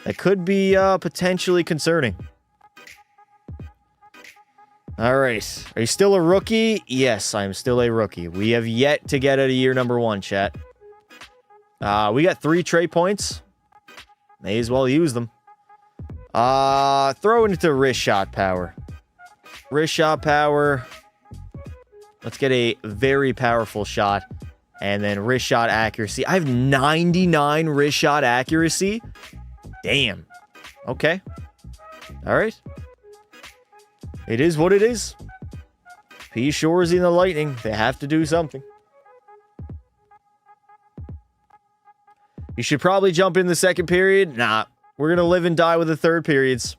that could be potentially concerning. All right. Are you still a rookie? Yes, I'm still a rookie. We have yet to get out of year number 1, chat. We got 3 trade points. May as well use them. Throw it into wrist shot power. Wrist shot power. Let's get a very powerful shot. And then wrist shot accuracy. I have 99 wrist shot accuracy. Damn. Okay. All right. It is what it is. P. Shoresy and the Lightning. They have to do something. You should probably jump in the second period. Nah. We're going to live and die with the third periods.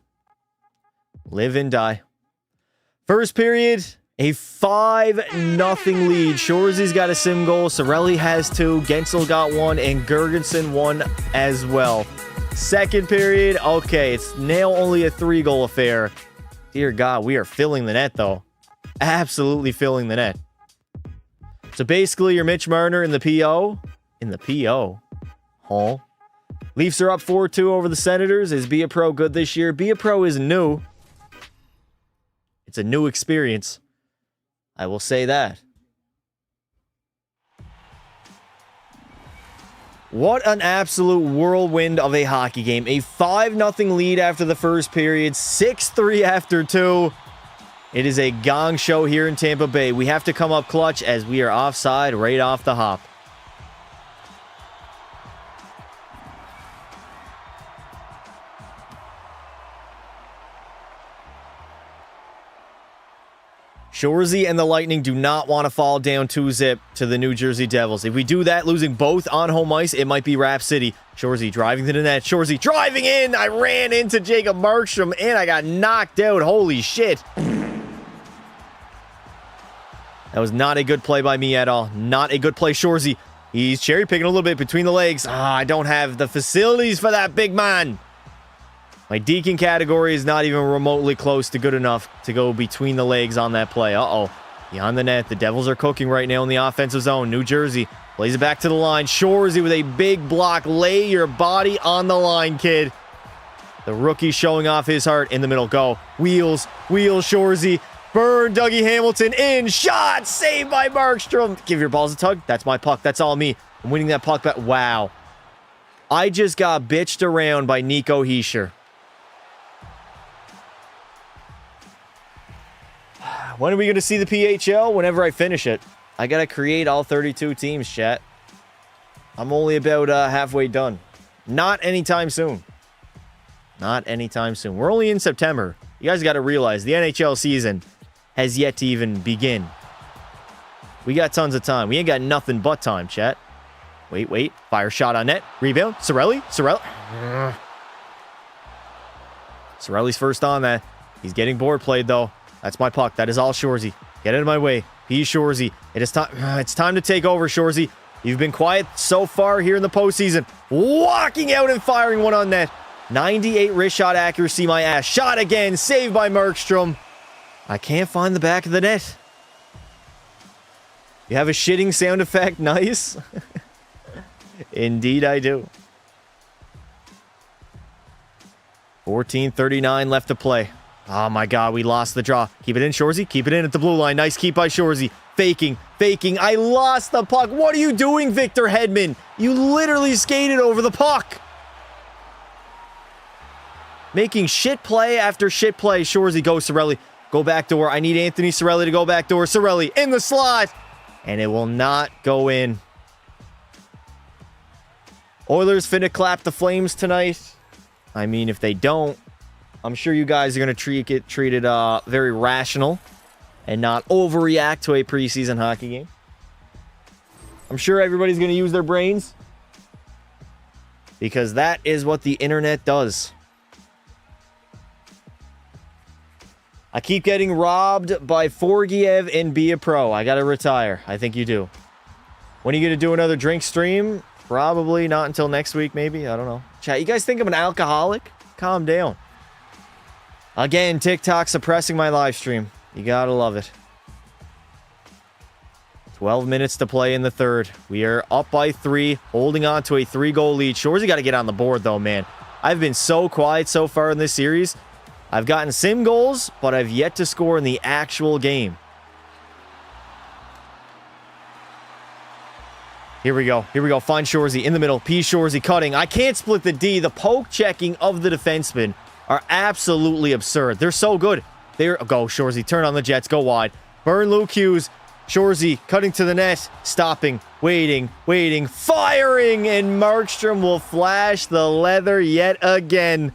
Live and die. First period, a 5-0 lead. Shoresy's got a sim goal. Cirelli has 2. Gensel got 1. And Girgensson 1 as well. Second period, okay, it's now only a 3-goal affair. Dear God, we are filling the net, though. Absolutely filling the net. So basically, you're Mitch Marner in the PO. In the PO? Huh? Leafs are up 4-2 over the Senators. Is Be A Pro good this year? Be A Pro is new. It's a new experience. I will say that. What an absolute whirlwind of a hockey game. A 5-0 lead after the first period. 6-3 after 2. It is a gong show here in Tampa Bay. We have to come up clutch as we are offside right off the hop. Shoresy and the Lightning do not want to fall down 2-zip to the New Jersey Devils. If we do that, losing both on home ice, it might be Rhapsody. Shoresy driving to the net. Shoresy driving in. I ran into Jacob Markstrom, and I got knocked out. Holy shit. That was not a good play by me at all. Not a good play, Shoresy. He's cherry picking a little bit between the legs. I don't have the facilities for that big man. My Deacon category is not even remotely close to good enough to go between the legs on that play. Uh-oh. Behind the net. The Devils are cooking right now in the offensive zone. New Jersey plays it back to the line. Shoresy with a big block. Lay your body on the line, kid. The rookie showing off his heart in the middle. Go. Wheels. Wheels, Shoresy. Burn, Dougie Hamilton. In. Shot. Saved by Markstrom. Give your balls a tug. That's my puck. That's all me. I'm winning that puck back. Wow. I just got bitched around by Nico Hischier. When are we going to see the PHL? Whenever I finish it. I got to create all 32 teams, chat. I'm only about halfway done. Not anytime soon. Not anytime soon. We're only in September. You guys got to realize the NHL season has yet to even begin. We got tons of time. We ain't got nothing but time, chat. Wait. Fire shot on net. Rebound. Cirelli. Cirelli's first on that. He's getting board played, though. That's my puck. That is all Shoresy. Get out of my way. P. Shoresy. It is time. It's time to take over, Shoresy. You've been quiet so far here in the postseason. Walking out and firing one on net. 98 wrist shot accuracy, my ass. Shot again. Saved by Markstrom. I can't find the back of the net. You have a shitting sound effect? Nice. Indeed I do. 14:39 left to play. Oh my god, we lost the draw. Keep it in, Shoresy. Keep it in at the blue line. Nice keep by Shoresy. Faking. I lost the puck. What are you doing, Victor Hedman? You literally skated over the puck. Making shit play after shit play. Shoresy, go Cirelli. Go back door. I need Anthony Cirelli to go back door. Cirelli in the slot. And it will not go in. Oilers finna clap the Flames tonight. I mean, if they don't, I'm sure you guys are going to treat it very rational and not overreact to a preseason hockey game. I'm sure everybody's going to use their brains because that is what the internet does. I keep getting robbed by Forgiev and Be a Pro. I got to retire. I think you do. When are you going to do another drink stream? Probably not until next week, maybe. I don't know. Chat, you guys think I'm an alcoholic? Calm down. Again, TikTok suppressing my live stream. You gotta love it. 12 minutes to play in the third. We are up by 3, holding on to a 3-goal lead. Shoresy got to get on the board, though, man. I've been so quiet so far in this series. I've gotten sim goals, but I've yet to score in the actual game. Here we go. Find Shoresy in the middle. P. Shoresy cutting. I can't split the D. The poke checking of the defensemen are absolutely absurd. They're so good. Go, Shoresy. Turn on the Jets. Go wide. Burn Luke Hughes. Shoresy cutting to the net. Stopping. Waiting. Firing. And Markstrom will flash the leather yet again.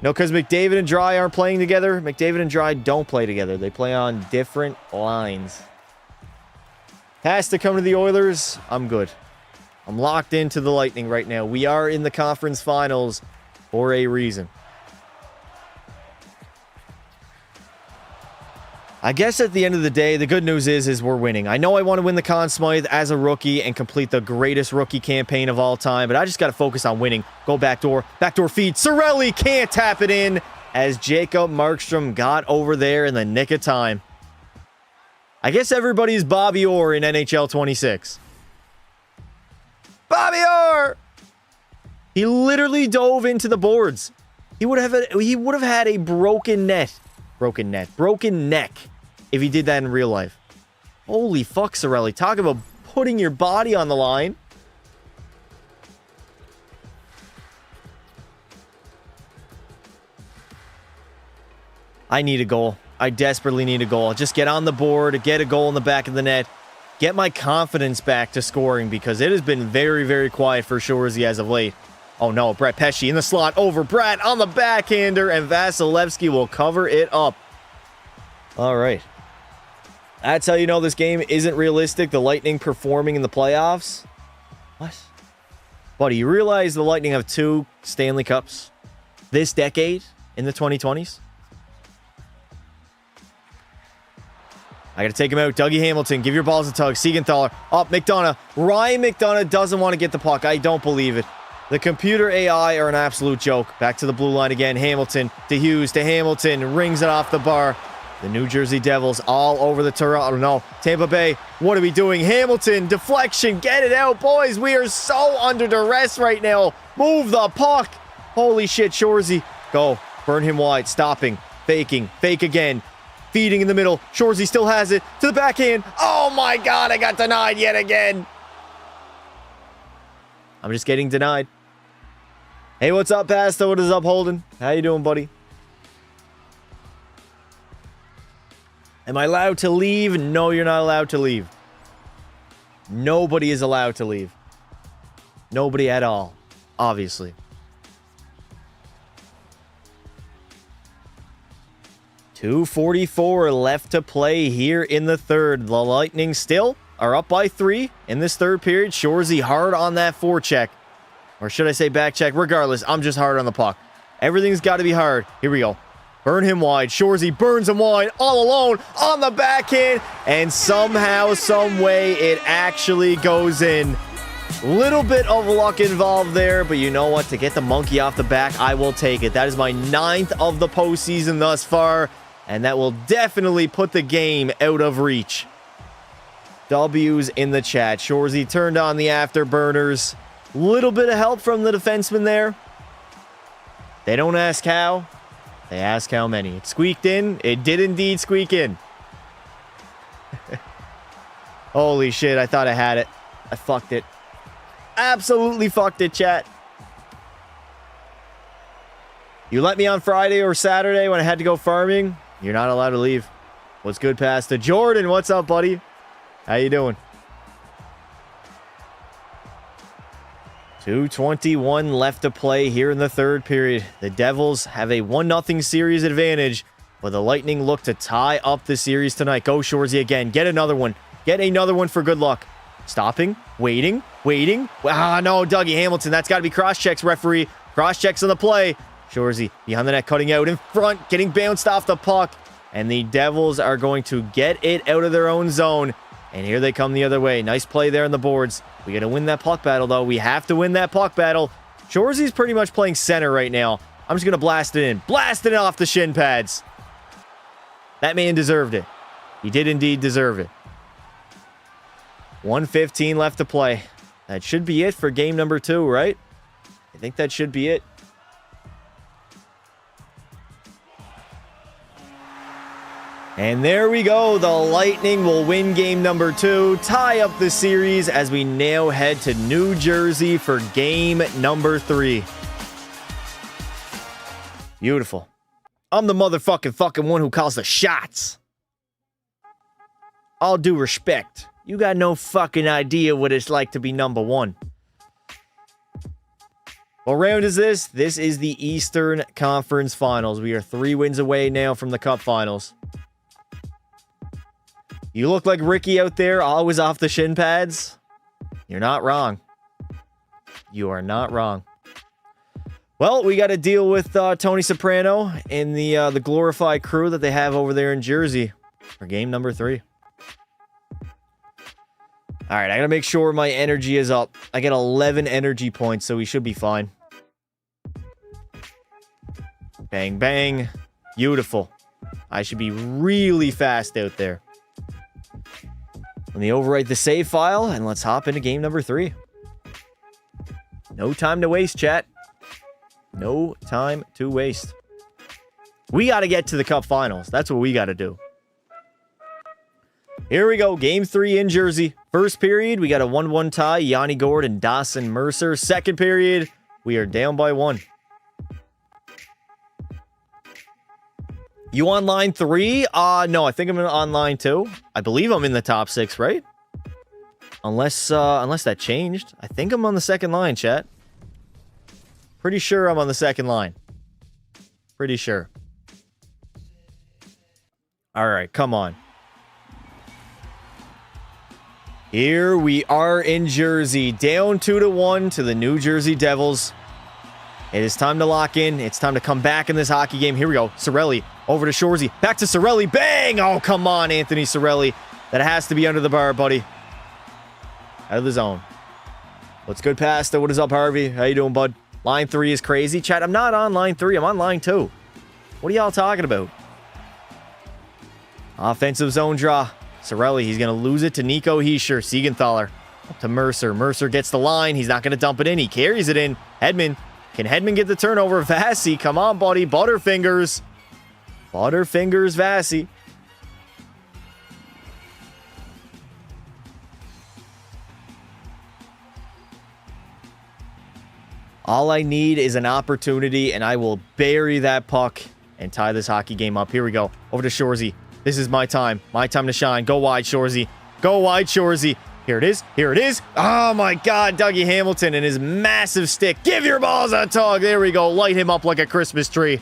No, because McDavid and Dry aren't playing together. McDavid and Dry don't play together. They play on different lines. Has to come to the Oilers. I'm good. I'm locked into the Lightning right now. We are in the conference finals for a reason. I guess at the end of the day, the good news is we're winning. I know I want to win the Conn Smythe as a rookie and complete the greatest rookie campaign of all time, but I just got to focus on winning. Go backdoor feed. Cirelli can't tap it in as Jacob Markstrom got over there in the nick of time. I guess everybody's Bobby Orr in NHL 26. Bobby Orr! He literally dove into the boards. He would have had a broken neck if he did that in real life. Holy fuck, Cirelli. Talk about putting your body on the line. I need a goal. I desperately need a goal. Just get on the board, get a goal in the back of the net, get my confidence back to scoring because it has been very, very quiet for Shoresy as of late. Oh no, Brett Pesce in the slot over Brett on the backhander, and Vasilevsky will cover it up. All right. That's how you know this game isn't realistic. The Lightning performing in the playoffs. What? Buddy, you realize the Lightning have 2 Stanley Cups this decade in the 2020s? I got to take him out. Dougie Hamilton, give your balls a tug. Siegenthaler, up, McDonough. Ryan McDonough doesn't want to get the puck. I don't believe it. The computer AI are an absolute joke. Back to the blue line again. Hamilton to Hughes to Hamilton. Rings it off the bar. The New Jersey Devils all over the Toronto. No, Tampa Bay. What are we doing? Hamilton, deflection. Get it out, boys. We are so under duress right now. Move the puck. Holy shit, Shorzy. Go. Burn him wide. Stopping. Faking. Fake again. Feeding in the middle. Shorzy still has it. To the backhand. Oh my God, I got denied yet again. I'm just getting denied. Hey, what's up, Pasta? What is up, Holden? How you doing, buddy? Am I allowed to leave? No, you're not allowed to leave. Nobody is allowed to leave. Nobody at all, obviously. .244 left to play here in the third. The Lightning still are up by 3 in this third period. Shorzy hard on that forecheck. Or should I say back check? Regardless, I'm just hard on the puck. Everything's got to be hard. Here we go. Burn him wide. Shorzy burns him wide all alone on the backhand. And somehow, some way, it actually goes in. Little bit of luck involved there, but you know what? To get the monkey off the back, I will take it. That is my 9th of the postseason thus far, and that will definitely put the game out of reach. W's in the chat. Shorzy turned on the afterburners. Little bit of help from the defenseman there. They don't ask how. They ask how many. It squeaked in. It did indeed squeak in. Holy shit, I thought I had it. I fucked it. Absolutely fucked it, chat. You let me on Friday or Saturday when I had to go farming. You're not allowed to leave. What's good, Pasta? Jordan, what's up, buddy? How you doing? 2:21 left to play here in the third period. The Devils have a 1-0 series advantage, but the Lightning look to tie up the series tonight. Go, Shorzy again. Get another one. Get another one for good luck. Stopping. Waiting. Waiting. Ah, no, Dougie Hamilton. That's got to be cross-checks, referee. Cross-checks on the play. Shorzy behind the net, cutting out in front, getting bounced off the puck. And the Devils are going to get it out of their own zone. And here they come the other way. Nice play there on the boards. We got to win that puck battle, though. We have to win that puck battle. Shorzy's pretty much playing center right now. I'm just going to blast it in. Blast it off the shin pads. That man deserved it. He did indeed deserve it. 1:15 left to play. That should be it for game number 2, right? I think that should be it. And there we go. The Lightning will win game number 2, tie up the series as we now head to New Jersey for game number 3. Beautiful. I'm the motherfucking one who calls the shots. All due respect. You got no fucking idea what it's like to be number 1. What round is this? This is the Eastern Conference Finals. We are 3 wins away now from the Cup Finals. You look like Ricky out there, always off the shin pads. You're not wrong. You are not wrong. Well, we got to deal with Tony Soprano and the glorified crew that they have over there in Jersey for game number 3. All right, I got to make sure my energy is up. I get 11 energy points, so we should be fine. Bang, bang. Beautiful. I should be really fast out there. Let me overwrite the save file, and let's hop into game number 3. No time to waste, chat. No time to waste. We got to get to the Cup Finals. That's what we got to do. Here we go. Game 3 in Jersey. First period, we got a 1-1 tie. Yanni Gourde and Dawson Mercer. Second period, we are down by 1. You on line 3? No, I think I'm on line 2. I believe I'm in the top 6, right? Unless that changed. I think I'm on the second line, chat. Pretty sure I'm on the second line. Pretty sure. All right, come on. Here we are in Jersey, down 2-1 to the New Jersey Devils. It is time to lock in. It's time to come back in this hockey game. Here we go. Cirelli over to Shorzy. Back to Cirelli. Bang! Oh, come on, Anthony Cirelli. That has to be under the bar, buddy. Out of the zone. What's good, Pasta? What is up, Harvey? How you doing, bud? Line 3 is crazy. Chat, I'm not on line 3. I'm on line 2. What are y'all talking about? Offensive zone draw. Cirelli, he's going to lose it to Nico Hischier. Siegenthaler up to Mercer. Mercer gets the line. He's not going to dump it in. He carries it in. Hedman. Can Hedman get the turnover? Vasi, come on, buddy. Butterfingers. Butterfingers, Vasi. All I need is an opportunity, and I will bury that puck and tie this hockey game up. Here we go. Over to Shorzy. This is my time. My time to shine. Go wide, Shorzy. Go wide, Shorzy. Here it is. Here it is. Oh, my God. Dougie Hamilton and his massive stick. Give your balls a tug. There we go. Light him up like a Christmas tree.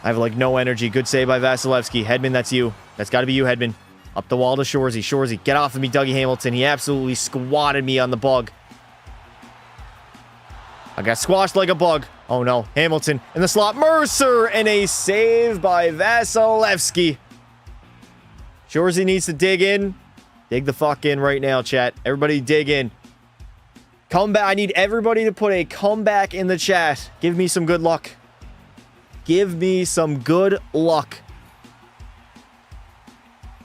I have, like, no energy. Good save by Vasilevsky. Hedman, that's you. That's got to be you, Hedman. Up the wall to Shorzy. Shorzy, get off of me, Dougie Hamilton. He absolutely squatted me on the bug. I got squashed like a bug. Oh, no. Hamilton in the slot. Mercer and a save by Vasilevsky. Shorzy needs to dig in. Dig the fuck in right now, chat. Everybody dig in. Comeback. I need everybody to put a comeback in the chat. Give me some good luck. Give me some good luck.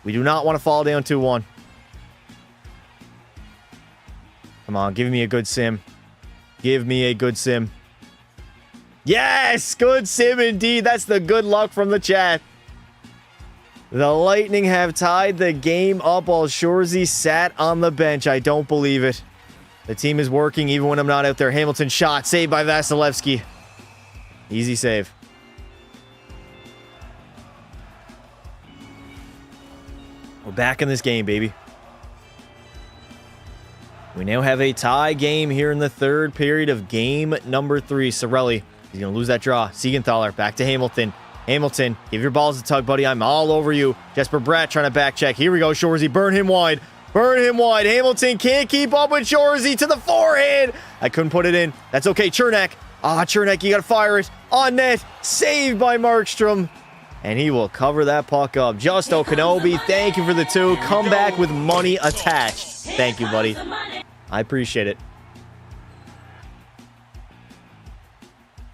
We do not want to fall down 2-1. Come on, give me a good sim. Give me a good sim. Yes! Good sim indeed. That's the good luck from the chat. The Lightning have tied the game up while Shorzy sat on the bench. I don't believe it. The team is working even when I'm not out there. Hamilton shot. Saved by Vasilevsky. Easy save. We're back in this game, baby. We now have a tie game here in the third period of game number 3. Cirelli. He's going to lose that draw. Siegenthaler back to Hamilton. Hamilton, give your balls a tug, buddy. I'm all over you. Jesper Bratt trying to back check. Here we go, Shorzy. Burn him wide. Burn him wide. Hamilton can't keep up with Shorzy to the forehand. I couldn't put it in. That's okay. Chernak. Chernak, you got to fire it. On net. Saved by Markstrom. And he will cover that puck up. Justo Kenobi, thank you for the 2. Come back with money attached. Thank you, buddy. I appreciate it.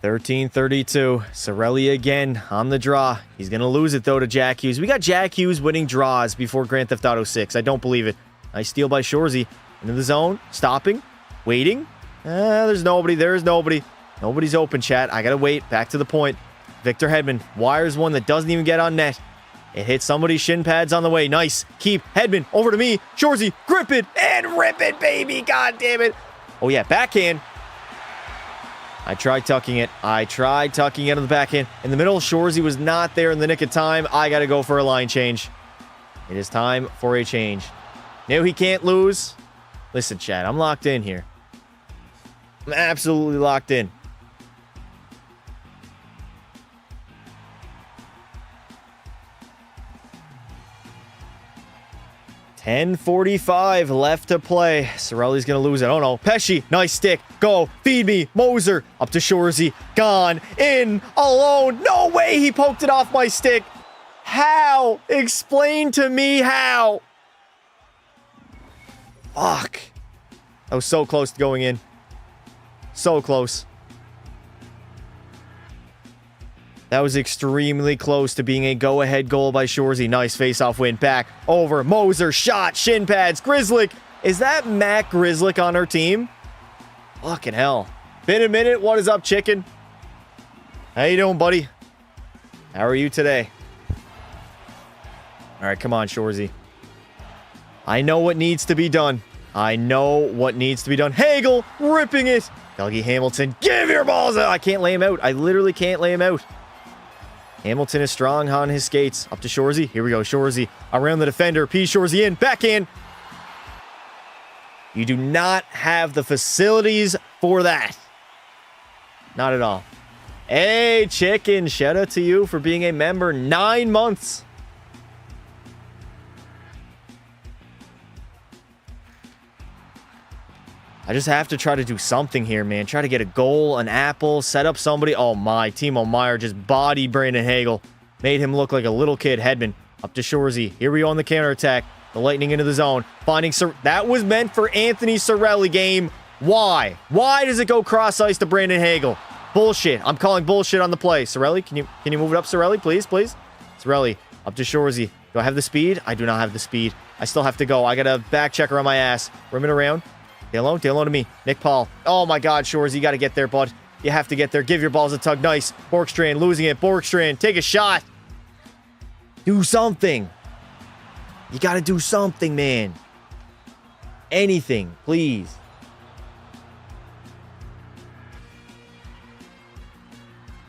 13:32. Cirelli again on the draw. He's going to lose it, though, to Jack Hughes. We got Jack Hughes winning draws before Grand Theft Auto 6. I don't believe it. Nice steal by Shorzy. Into the zone. Stopping. Waiting. There's nobody. There is nobody. Nobody's open, chat. I got to wait. Back to the point. Victor Hedman wires one that doesn't even get on net. It hits somebody's shin pads on the way. Nice. Keep Hedman over to me. Shorzy, grip it and rip it, baby. God damn it. Oh, yeah. Backhand. I tried tucking it. I tried tucking it on the backhand. In the middle, Shorzy was not there in the nick of time. I got to go for a line change. It is time for a change. No, he can't lose. Listen, chat. I'm locked in here. I'm absolutely locked in. $10:45 left to play. Cirelli's going to lose it. Oh, no. Pesci, nice stick. Go. Feed me. Moser. Up to Shorzy. Gone. In. Alone. No way he poked it off my stick. How? Explain to me how. Fuck. I was so close to going in. So close. That was extremely close to being a go-ahead goal by Shorzy. Nice face-off win. Back. Over. Moser. Shot. Shin pads. Grzelcyk. Is that Matt Grzelcyk on our team? Fucking hell. Been a minute. What is up, chicken? How you doing, buddy? How are you today? All right, come on, Shorzy. I know what needs to be done. I know what needs to be done. Hagel ripping it. Dougie Hamilton, give your balls out. I can't lay him out. I literally can't lay him out. Hamilton is strong on his skates. Up to Shorzy. Here we go. Shorzy around the defender. P. Shorzy in. Backhand. You do not have the facilities for that. Not at all. Hey, Chicken, shout out to you for being a member 9 months. I just have to try to do something here, man. Try to get a goal, an apple, set up somebody. Oh my, Timo Meyer just bodied Brandon Hagel. Made him look like a little kid. Hedman up to Shorzy. Here we go on the counterattack. The Lightning into the zone. Finding that was meant for Anthony Cirelli game. Why? Why does it go cross ice to Brandon Hagel? Bullshit. I'm calling bullshit on the play. Cirelli, can you move it up, Cirelli, please, please? Cirelli up to Shorzy. Do I have the speed? I do not have the speed. I still have to go. I got a back checker on my ass. Rim it around. Dale to me. Nick Paul. Oh my God, Shorzy, you got to get there, bud. You have to get there. Give your balls a tug. Nice. Borkstrand losing it. Borkstrand, take a shot. Do something. You got to do something, man. Anything, please.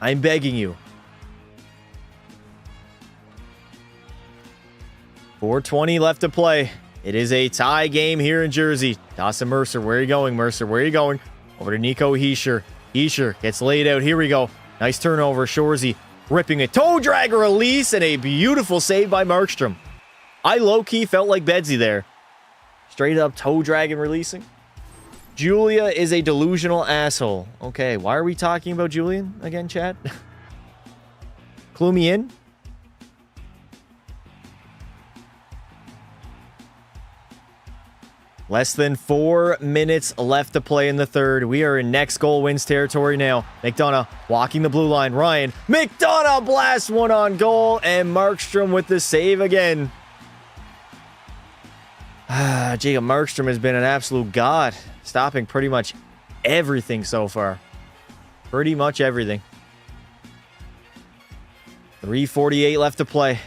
I'm begging you. 4:20 left to play. It is a tie game here in Jersey. Dawson Mercer, where are you going, Mercer? Where are you going? Over to Nico Hischier. Hischier gets laid out. Here we go. Nice turnover. Shorzy ripping a toe dragger release and a beautiful save by Markstrom. I low-key felt like Bedsy there. Straight up toe dragging releasing. Julia is a delusional asshole. Okay, why are we talking about Julian again, chat? Clue me in. Less than 4 minutes left to play in the third. We are in next goal wins territory now. McDonough walking the blue line. Ryan McDonough blasts one on goal. And Markstrom with the save again. Jacob Markstrom has been an absolute god. Stopping pretty much everything so far. Pretty much everything. 3:48 left to play.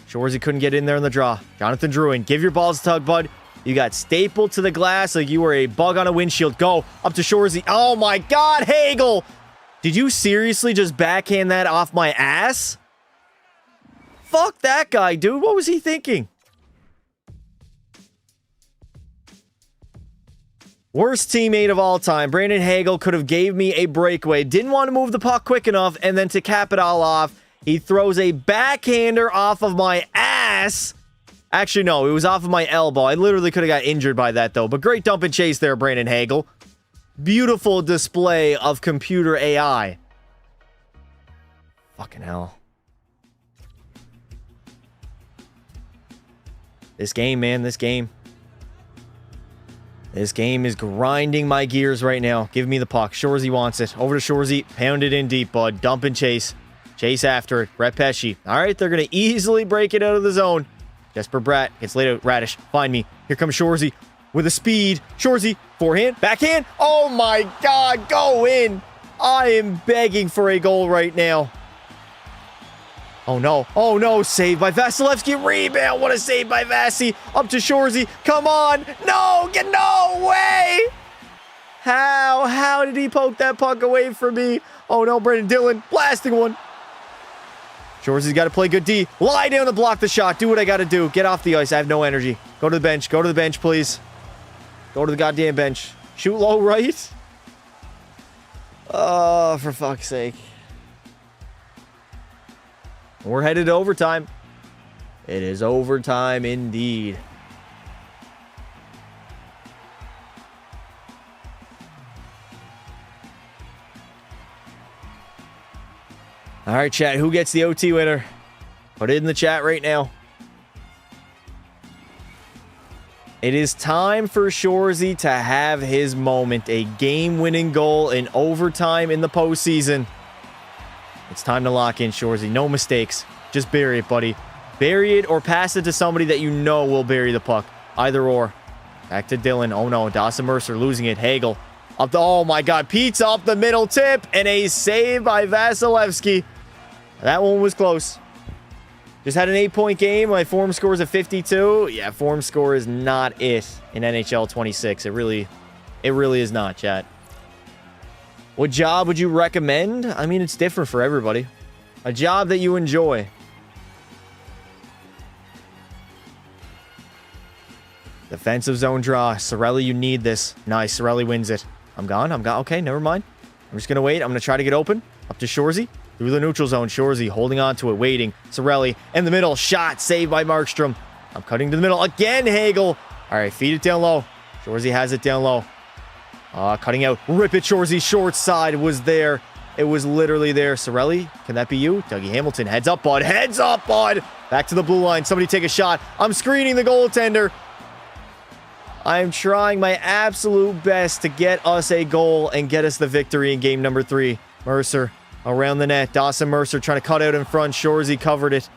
Shorzy couldn't get in there in the draw. Jonathan Drouin, give your balls a tug, bud. You got stapled to the glass like you were a bug on a windshield. Go up to Shorzy. Oh my God, Hagel! Did you seriously just backhand that off my ass? Fuck that guy, dude. What was he thinking? Worst teammate of all time. Brandon Hagel could have gave me a breakaway. Didn't want to move the puck quick enough, and then to cap it all off, he throws a backhander off of my ass. Actually, no, it was off of my elbow. I literally could have got injured by that, though. But great dump and chase there, Brandon Hagel. Beautiful display of computer AI. Fucking hell. This game, man, this game. This game is grinding my gears right now. Give me the puck. Shorzy wants it. Over to Shorzy. Pound it in deep, bud. Dump and chase. Chase after it. Brett Pesce. All right, they're going to easily break it out of the zone. Jesper Bratt gets laid out. Radish, find me. Here comes Shorzy with a speed. Shorzy, forehand, backhand. Oh my God, go in. I am begging for a goal right now. Oh no, saved by Vasilevsky. Rebound, what a save by Vasi. Up to Shorzy, come on. No, get no way. How did he poke that puck away from me? Oh no, Brendan Dillon, blasting one. Shorzy's got to play good D. Lie down to block the shot. Do what I got to do. Get off the ice. I have no energy. Go to the bench. Go to the bench, please. Go to the goddamn bench. Shoot low right. Oh, for fuck's sake. We're headed to overtime. It is overtime indeed. All right, chat. Who gets the OT winner? Put it in the chat right now. It is time for Shorzy to have his moment. A game-winning goal in overtime in the postseason. It's time to lock in, Shorzy. No mistakes. Just bury it, buddy. Bury it or pass it to somebody that you know will bury the puck. Either or. Back to Dillon. Oh no, Dawson Mercer losing it. Hagel. Up the, oh my God, pizza up the middle tip, and a save by Vasilevsky. That one was close. Just had an 8-point game. My form score is a 52. Yeah, form score is not it in NHL 26. It really is not, chat. What job would you recommend? I mean, it's different for everybody. A job that you enjoy. Defensive zone draw. Cirelli, you need this. Nice. Cirelli wins it. I'm gone. Okay, never mind. I'm just going to wait. I'm going to try to get open. Up to Shorzy. Through the neutral zone. Shorzy holding on to it. Waiting. Cirelli in the middle. Shot. Saved by Markstrom. I'm cutting to the middle. Again, Hagel. All right, feed it down low. Shorzy has it down low. Cutting out. Rip it, Shorzy. Short side was there. It was literally there. Cirelli, can that be you? Dougie Hamilton. Heads up, bud. Heads up, bud. Back to the blue line. Somebody take a shot. I'm screening the goaltender. I'm trying my absolute best to get us a goal and get us the victory in game number 3. Mercer around the net. Dawson Mercer trying to cut out in front. Shorzy covered it.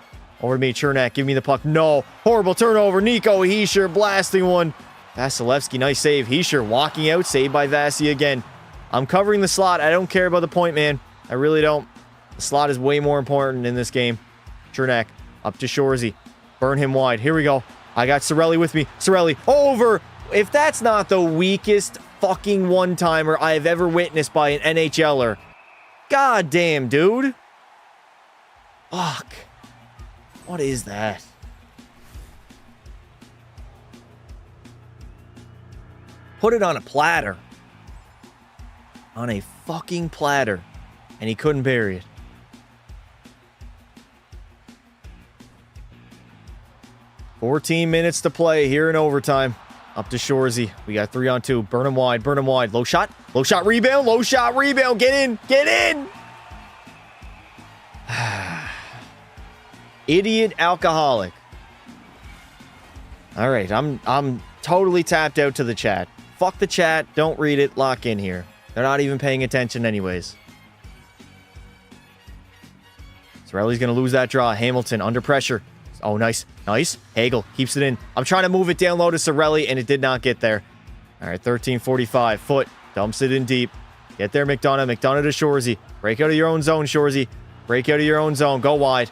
Over to me. Chernak, give me the puck. No. Horrible turnover. Nico Hischier blasting one. Vasilevsky, nice save. Hischier walking out. Saved by Vasi again. I'm covering the slot. I don't care about the point, man. I really don't. The slot is way more important in this game. Chernak up to Shorzy. Burn him wide. Here we go. I got Cirelli with me. Cirelli over. If that's not the weakest fucking one-timer I have ever witnessed by an NHLer. God damn, dude. Fuck. What is that? Put it on a platter. On a fucking platter. And he couldn't bury it. "14 minutes to play here in overtime. Up to Shorzy. We got 3-on-2. Burn him wide. Burn him wide. Low shot. Low shot rebound. Low shot rebound. Get in. Get in. Idiot alcoholic. All right. I'm totally tapped out to the chat. Fuck the chat. Don't read it. Lock in here. They're not even paying attention anyways. Cirelli's going to lose that draw. Hamilton under pressure. Oh, nice. Nice. Hagel keeps it in. I'm trying to move it down low to Cirelli, and it did not get there. All right, 13:45. Foot dumps it in deep. Get there, McDonough. McDonough to Shorzy. Break out of your own zone, Shorzy. Break out of your own zone. Go wide.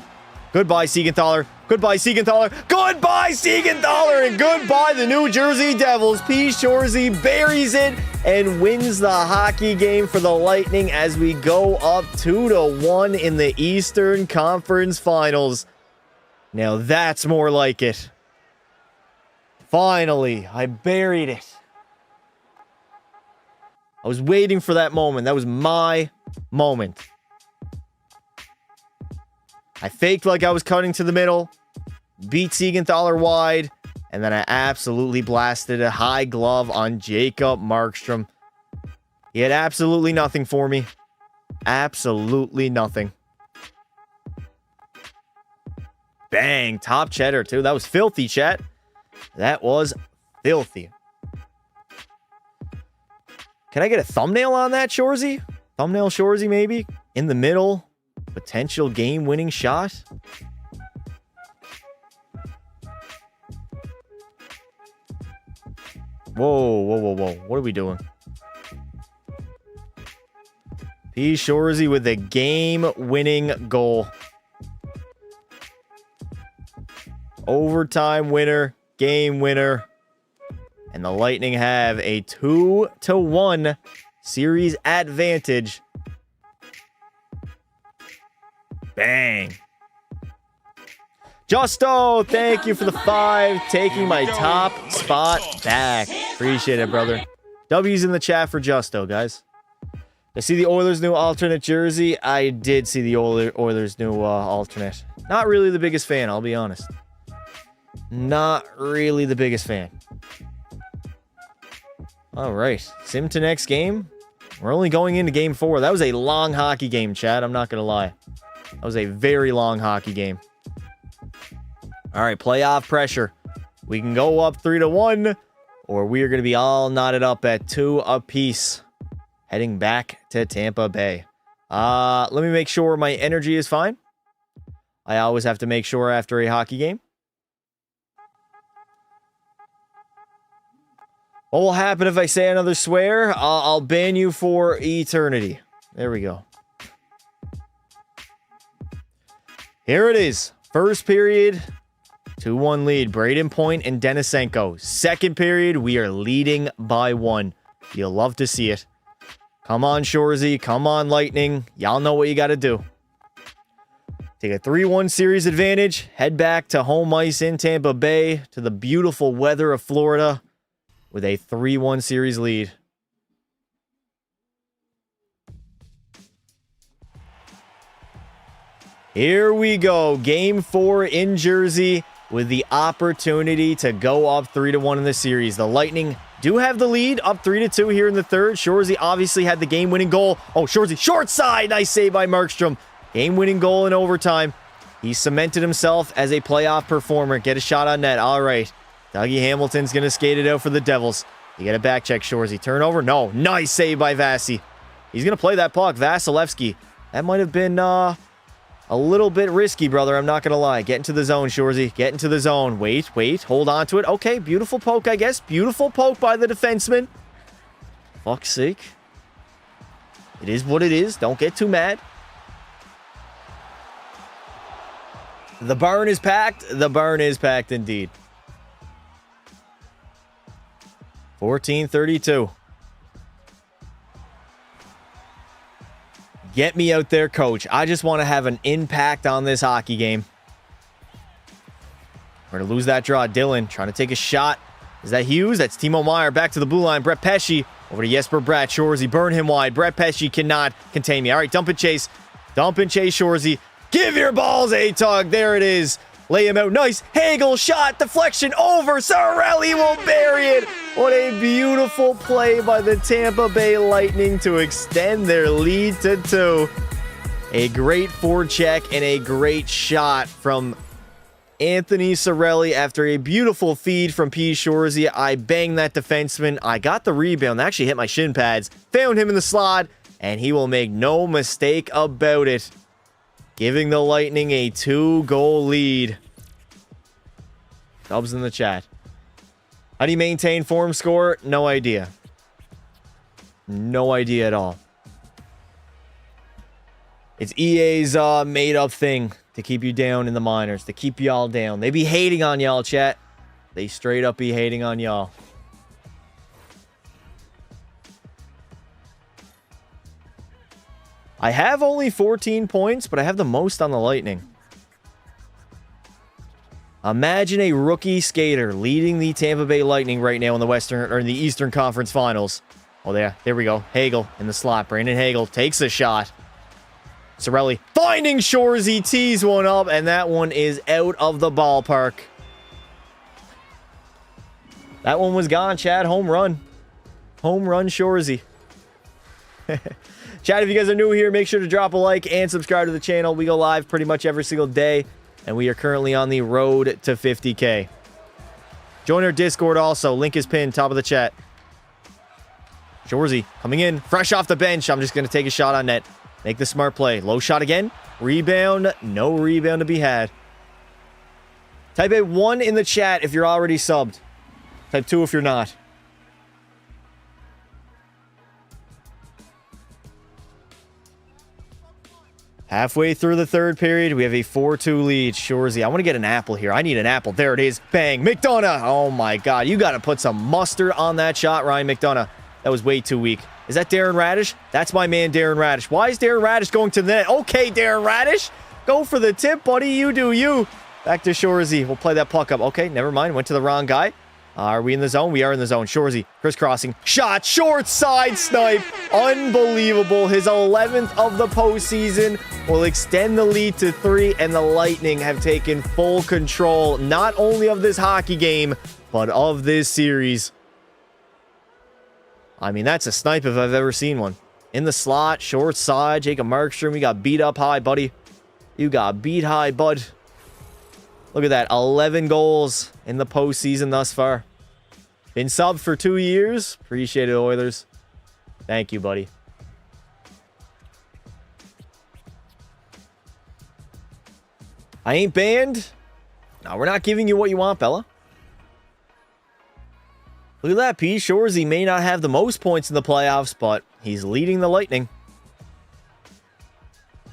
Goodbye, Siegenthaler. Goodbye, Siegenthaler. Goodbye, Siegenthaler. And goodbye, the New Jersey Devils. P. Shorzy buries it and wins the hockey game for the Lightning as we go up 2-1 in the Eastern Conference Finals. Now that's more like it. Finally, I buried it. I was waiting for that moment. That was my moment. I faked like I was cutting to the middle, beat Siegenthaler wide, and then I absolutely blasted a high glove on Jacob Markstrom. He had absolutely nothing for me. Absolutely nothing. Bang. Top cheddar, too. That was filthy, chat. That was filthy. Can I get a thumbnail on that, Shorzy? Thumbnail Shorzy, maybe? In the middle. Potential game-winning shot. Whoa, whoa, whoa, whoa. What are we doing? P. Shorzy with a game-winning goal. Overtime winner, game winner. And the Lightning have a 2-1 series advantage. Bang. Justo, thank you for the 5. Taking my top spot back. Appreciate it, brother. W's in the chat for Justo, guys. I see the Oilers' new alternate jersey. I did see the Oilers' new alternate. Not really the biggest fan, I'll be honest. Not really the biggest fan. All right. Sim to next game. We're only going into game 4. That was a long hockey game, Chad. I'm not going to lie. That was a very long hockey game. All right. Playoff pressure. We can go up 3-1, or we are going to be all knotted up at 2 apiece. Heading back to Tampa Bay. Let me make sure my energy is fine. I always have to make sure after a hockey game. What will happen if I say another swear? I'll ban you for eternity. There we go. Here it is. First period, 2-1 lead. Braden Point and Denisenko. Second period, we are leading by 1. You'll love to see it. Come on, Shorzy. Come on, Lightning. Y'all know what you got to do. Take a 3-1 series advantage. Head back to home ice in Tampa Bay to the beautiful weather of Florida with a 3-1 series lead. Here we go. Game 4 in Jersey with the opportunity to go up 3-1 in the series. The Lightning do have the lead, up 3-2 here in the third. Shorzy obviously had the game-winning goal. Oh, Shorzy, short side. Nice save by Markstrom. Game-winning goal in overtime. He cemented himself as a playoff performer. Get a shot on net. All right. Dougie Hamilton's going to skate it out for the Devils. You get a back check, Shorzy. Turnover? No. Nice save by Vasi. He's going to play that puck. Vasilevsky. That might have been a little bit risky, brother. I'm not going to lie. Get into the zone, Shorzy. Get into the zone. Wait. Hold on to it. Okay, beautiful poke, I guess. Beautiful poke by the defenseman. Fuck's sake. It is what it is. Don't get too mad. The barn is packed. The barn is packed indeed. 14-32. Get me out there, coach. I just want to have an impact on this hockey game. We're going to lose that draw. Dylan trying to take a shot. Is that Hughes? That's Timo Meier. Back to the blue line. Brett Pesce over to Jesper Bratt. Shorzy, burn him wide. Brett Pesce cannot contain me. All right, dump and chase. Dump and chase, Shorzy. Give your balls a tug. There it is. Lay him out. Nice. Hagel shot. Deflection over. Cirelli will bury it. What a beautiful play by the Tampa Bay Lightning to extend their lead to 2. A great forecheck and a great shot from Anthony Cirelli after a beautiful feed from P. Shorzy. I banged that defenseman. I got the rebound. Actually hit my shin pads. Found him in the slot. And he will make no mistake about it. Giving the Lightning a 2-goal lead. Dubs in the chat. How do you maintain form score? No idea. No idea at all. It's EA's made-up thing to keep you down in the minors, to keep y'all down. They be hating on y'all, chat. They straight up be hating on y'all. I have only 14 points, but I have the most on the Lightning. Imagine a rookie skater leading the Tampa Bay Lightning right now in the Western or in the Eastern Conference Finals. Oh, there we go. Hagel in the slot. Brandon Hagel takes a shot. Cirelli finding Shorzy, tees one up, and that one is out of the ballpark. That one was gone, Chad. Home run. Home run, Shorzy. Chat, if you guys are new here, make sure to drop a like and subscribe to the channel. We go live pretty much every single day, and we are currently on the road to 50K. Join our Discord also. Link is pinned, top of the chat. Shorzy coming in, fresh off the bench. I'm just going to take a shot on net. Make the smart play. Low shot again. Rebound. No rebound to be had. Type a 1 in the chat if you're already subbed. Type 2 if you're not. Halfway through the third period, we have a 4-2 lead. Shorzy, I want to get an apple here. I need an apple. There it is. Bang. McDonough. Oh, my God. You got to put some mustard on that shot, Ryan McDonough. That was way too weak. Is that Darren Radish? That's my man, Darren Radish. Why is Darren Radish going to the net? Okay, Darren Radish. Go for the tip, buddy. You do you. Back to Shorzy. We'll play that puck up. Okay, never mind. Went to the wrong guy. Are we in the zone? We are in the zone. Shorzy, crisscrossing. Shot, short side snipe. Unbelievable. His 11th of the postseason will extend the lead to 3, and the Lightning have taken full control, not only of this hockey game, but of this series. I mean, that's a snipe if I've ever seen one. In the slot, short side, Jacob Markstrom. You got beat up high, buddy. You got beat high, bud. Look at that. 11 goals in the postseason thus far. Been subbed for 2 years. Appreciate it, Oilers. Thank you, buddy. I ain't banned. No, we're not giving you what you want, Bella. Look at that. P. Shorzy may not have the most points in the playoffs, but he's leading the Lightning.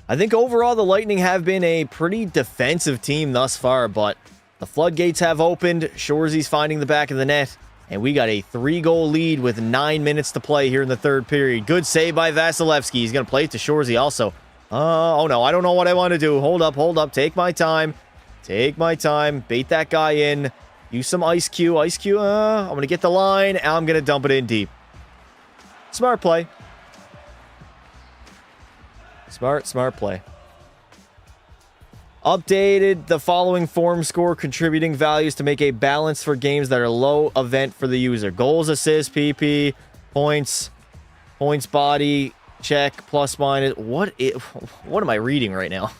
I think overall the Lightning have been a pretty defensive team thus far, but the floodgates have opened. Shorzy's finding the back of the net, and we got a 3-goal lead with 9 minutes to play here in the third period. Good save by Vasilevsky. He's going to play it to Shorzy also. Oh no, I don't know what I want to do. Hold up. Take my time. Take my time. Bait that guy in. Use some Ice Cube. Ice Cube, I'm going to get the line, and I'm going to dump it in deep. Smart play. Smart play. Updated the following form score contributing values to make a balance for games that are low event for the user. Goals, assists, PP, points body, check, plus minus. What am I reading right now?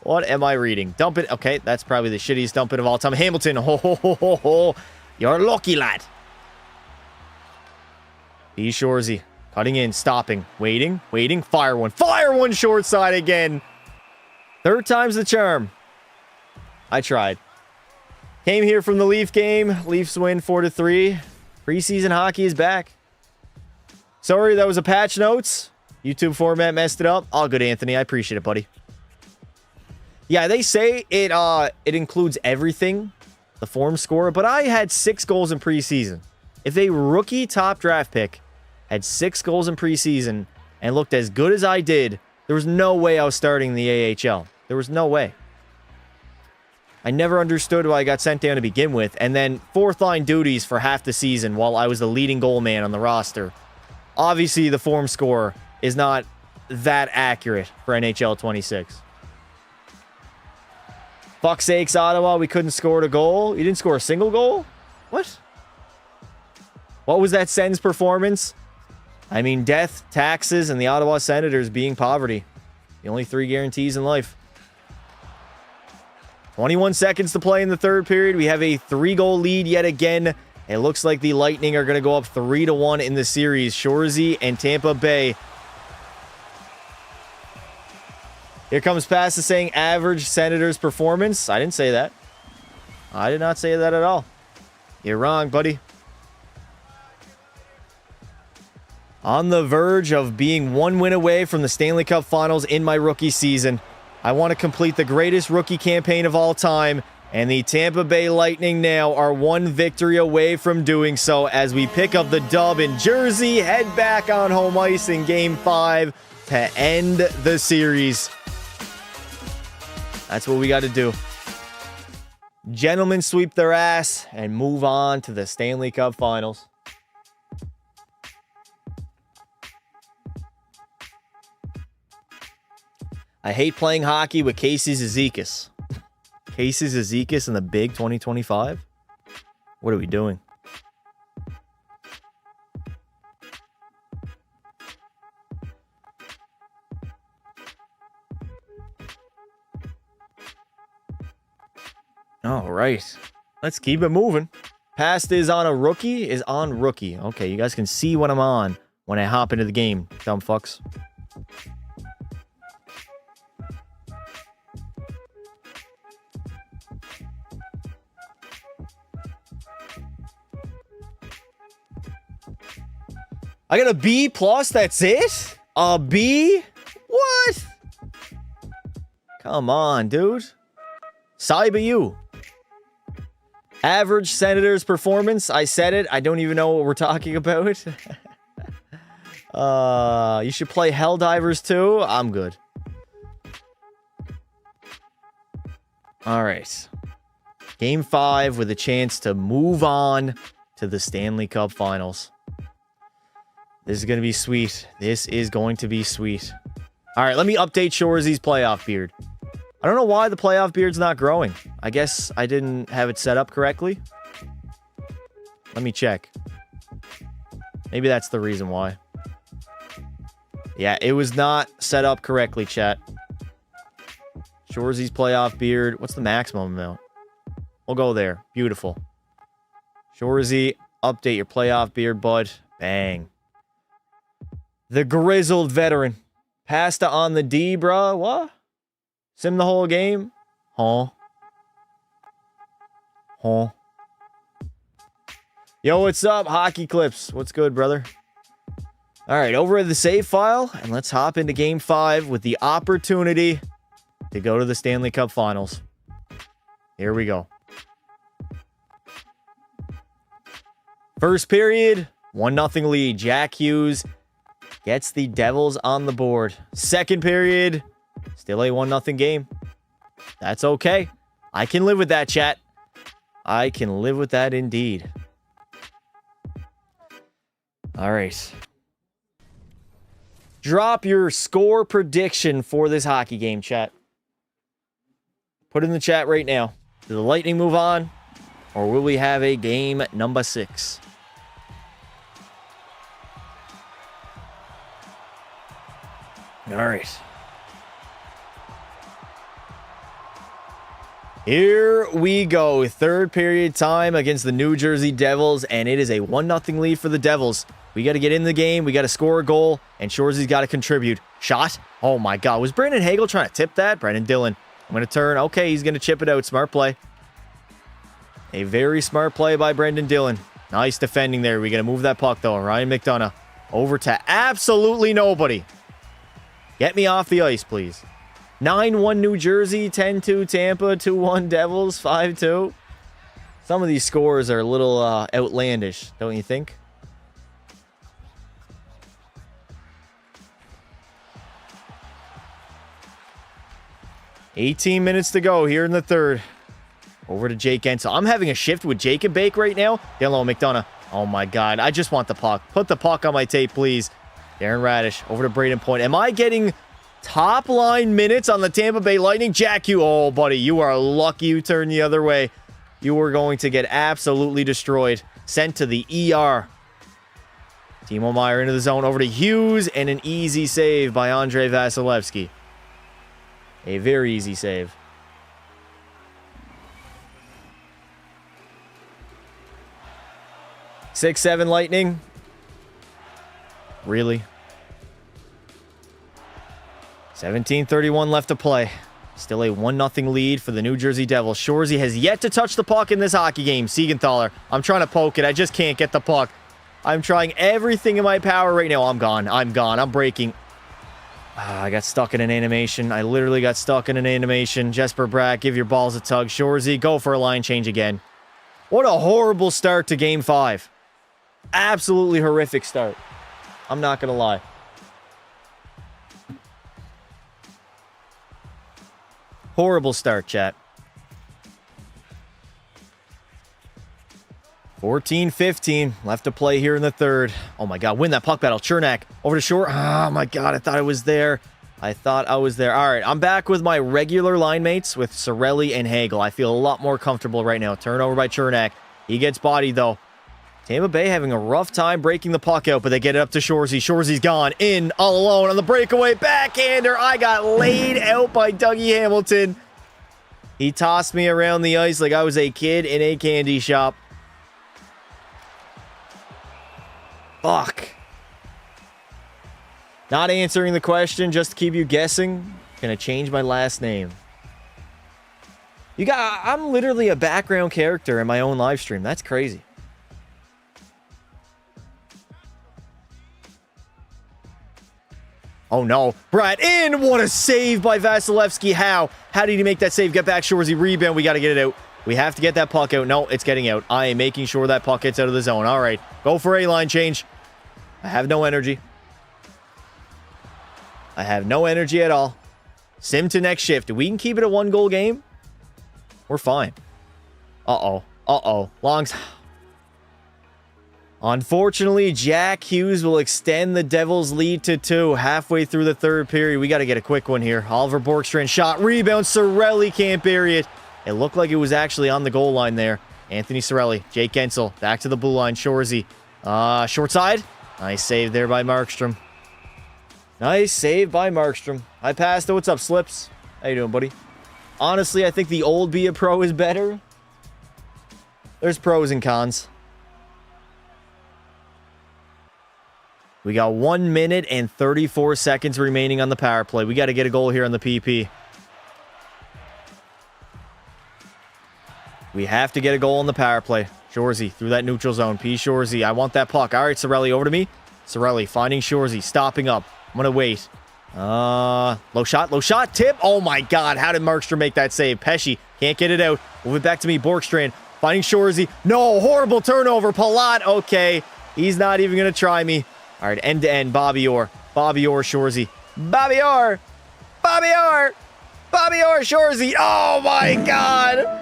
What am I reading? Dump it. Okay, that's probably the shittiest dump it of all time. Hamilton. Ho. You're lucky, lad. B. Shorzy. Cutting in, stopping, waiting. Fire one short side again. Third time's the charm. I tried. Came here from the Leaf game. Leafs win 4-3. Preseason hockey is back. Sorry, that was a patch notes. YouTube format messed it up. All good, Anthony. I appreciate it, buddy. Yeah, they say it includes everything, the form score, but I had 6 goals in preseason. If a rookie top draft pick had 6 goals in preseason and looked as good as I did, there was no way I was starting the AHL. There was no way. I never understood why I got sent down to begin with, and then fourth line duties for half the season while I was the leading goal man on the roster. Obviously, the form score is not that accurate for NHL 26. Fuck's sakes, Ottawa, we couldn't score a goal. You didn't score a single goal? What? What was that Sens performance? I mean, death, taxes, and the Ottawa Senators being poverty. The only 3 guarantees in life. 21 seconds to play in the third period. We have a 3-goal lead yet again. It looks like the Lightning are going to go up 3-1 in the series. Shorzy and Tampa Bay. Here comes Pasta saying average Senators performance. I didn't say that. I did not say that at all. You're wrong, buddy. On the verge of being 1 win away from the Stanley Cup Finals in my rookie season. I want to complete the greatest rookie campaign of all time, and the Tampa Bay Lightning now are 1 victory away from doing so as we pick up the dub in Jersey, head back on home ice in Game 5 to end the series. That's what we got to do. Gentlemen sweep their ass and move on to the Stanley Cup Finals. I hate playing hockey with Casey Zizekas. Casey Zizekas in the big 2025? What are we doing? All right. Let's keep it moving. Past is on a rookie, is on rookie. Okay, you guys can see what I'm on when I hop into the game, dumb fucks. I got a B plus, that's it? A B? What? Come on, dude. Saiba you. Average Senators performance. I said it. I don't even know what we're talking about. You should play Helldivers too. I'm good. All right. Game 5 with a chance to move on to the Stanley Cup Finals. This is going to be sweet. This is going to be sweet. All right, let me update Shorzy's playoff beard. I don't know why the playoff beard's not growing. I guess I didn't have it set up correctly. Let me check. Maybe that's the reason why. Yeah, it was not set up correctly, chat. Shorzy's playoff beard. What's the maximum amount? We'll go there. Beautiful. Shorzy, update your playoff beard, bud. Bang. The grizzled veteran. Pasta on the D, bruh. What? Sim the whole game? Huh? Huh? Yo, what's up? Hockey Clips. What's good, brother? All right, over at the save file, and let's hop into Game 5 with the opportunity to go to the Stanley Cup Finals. Here we go. First period, 1-0 lead. Jack Hughes gets the Devils on the board. Second period, still a 1-0 game. That's okay. I can live with that, chat. I can live with that indeed. All right. Drop your score prediction for this hockey game, chat. Put it in the chat right now. Do the Lightning move on, or will we have a game number 6? All right. Here we go. Third period time against the New Jersey Devils, and it is a 1-0 lead for the Devils. We got to get in the game. We got to score a goal, and Shoresy's got to contribute. Shot. Oh, my God. Was Brandon Hagel trying to tip that? Brendan Dillon. I'm going to turn. Okay, he's going to chip it out. Smart play. A very smart play by Brendan Dillon. Nice defending there. We got to move that puck, though. Ryan McDonough over to absolutely nobody. Get me off the ice, please. 9-1 New Jersey, 10-2 Tampa, 2-1 Devils, 5-2. Some of these scores are a little outlandish, don't you think? $18 minutes to go here in the third. Over to Jake Guentzel. I'm having a shift with Jacob Bake right now. Dylan McDonough. Oh my God. I just want the puck. Put the puck on my tape, please. Darren Radish over to Braden Point. Am I getting top line minutes on the Tampa Bay Lightning? Jack Hughes. Oh, buddy, you are lucky you turned the other way. You were going to get absolutely destroyed. Sent to the ER. Timo Meier into the zone. Over to Hughes. And an easy save by Andrei Vasilevsky. A very easy save. Six, 7 Lightning. Really? 17:31 left to play. Still a 1-0 lead for the New Jersey Devils. Shoresy has yet to touch the puck in this hockey game. Siegenthaler. I'm trying to poke it. I just can't get the puck. I'm trying everything in my power right now. I'm gone. I'm breaking. I got stuck in an animation. I literally got stuck in an animation. Jesper Bratt, give your balls a tug. Shoresy, go for a line change again. What a horrible start to Game 5. Absolutely horrific start. I'm not going to lie. Horrible start, chat. 14-15 left to play here in the third. Oh my God, win that puck battle. Chernak over to Shore. Oh my God, I thought I was there. All right, I'm back with my regular line mates with Cirelli and Hagel. I feel a lot more comfortable right now. Turnover by Chernak. He gets bodied though. Tampa Bay having a rough time breaking the puck out, but they get it up to Shoresy. Shoresy's gone in all alone on the breakaway. Backhander. I got laid out by Dougie Hamilton. He tossed me around the ice like I was a kid in a candy shop. Fuck. Not answering the question just to keep you guessing. Gonna change my last name. I'm literally a background character in my own live stream. That's crazy. Oh no. Brad in. What a save by Vasilevsky. How did he make that save? Get back, Shoresy. Rebound. We got to get it out. We have to get that puck out. No, it's getting out. I am making sure that puck gets out of the zone. All right. Go for a line change. I have no energy. I have no energy at all. Sim to next shift. If we can keep it a 1-goal game, we're fine. Uh-oh. Longs. Unfortunately, Jack Hughes will extend the Devils' lead to 2 halfway through the third period. We got to get a quick one here. Oliver Borkstrand shot. Rebound. Cirelli can't bury it. It looked like it was actually on the goal line there. Anthony Cirelli. Jake Guentzel. Back to the blue line. Shoresy. Short side. Nice save there by Markstrom. Nice save by Markstrom. I passed it. What's up, Slips? How you doing, buddy? Honestly, I think the old Be a Pro is better. There's pros and cons. We got 1 minute and 34 seconds remaining on the power play. We got to get a goal here on the PP. We have to get a goal on the power play. Shoresy through that neutral zone. P. Shoresy. I want that puck. All right, Cirelli over to me. Cirelli finding Shoresy. Stopping up. I'm going to wait. Low shot. Tip. Oh my God. How did Markstrom make that save? Pesci can't get it out. Move it back to me. Borkstrand finding Shoresy. No, horrible turnover. Palat. Okay. He's not even going to try me. All right, end to end. Bobby Orr. Bobby Orr, Shorzy. Bobby Orr. Bobby Orr. Bobby Orr, Shorzy. Oh my God.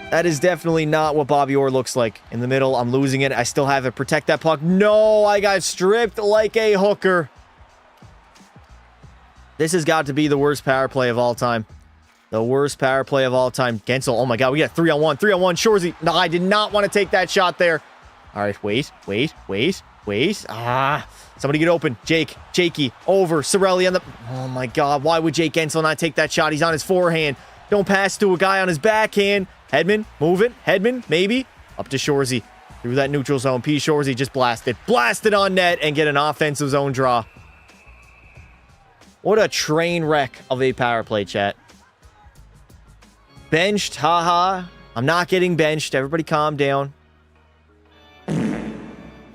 That is definitely not what Bobby Orr looks like. In the middle, I'm losing it. I still have it. Protect that puck. No, I got stripped like a hooker. This has got to be the worst power play of all time. The worst power play of all time. Guentzel, oh my God, we got 3-on-1. 3-on-1, Shorzy. No, I did not want to take that shot there. All right, wait. Somebody get open. Jakey, over. Cirelli on the... Oh my God, why would Jake Guentzel not take that shot? He's on his forehand. Don't pass to a guy on his backhand. Hedman, move it. Hedman, maybe. Up to Shorzy. Through that neutral zone. P. Shorzy just blasted. Blasted on net and get an offensive zone draw. What a train wreck of a power play, chat. Benched, haha. I'm not getting benched. Everybody calm down.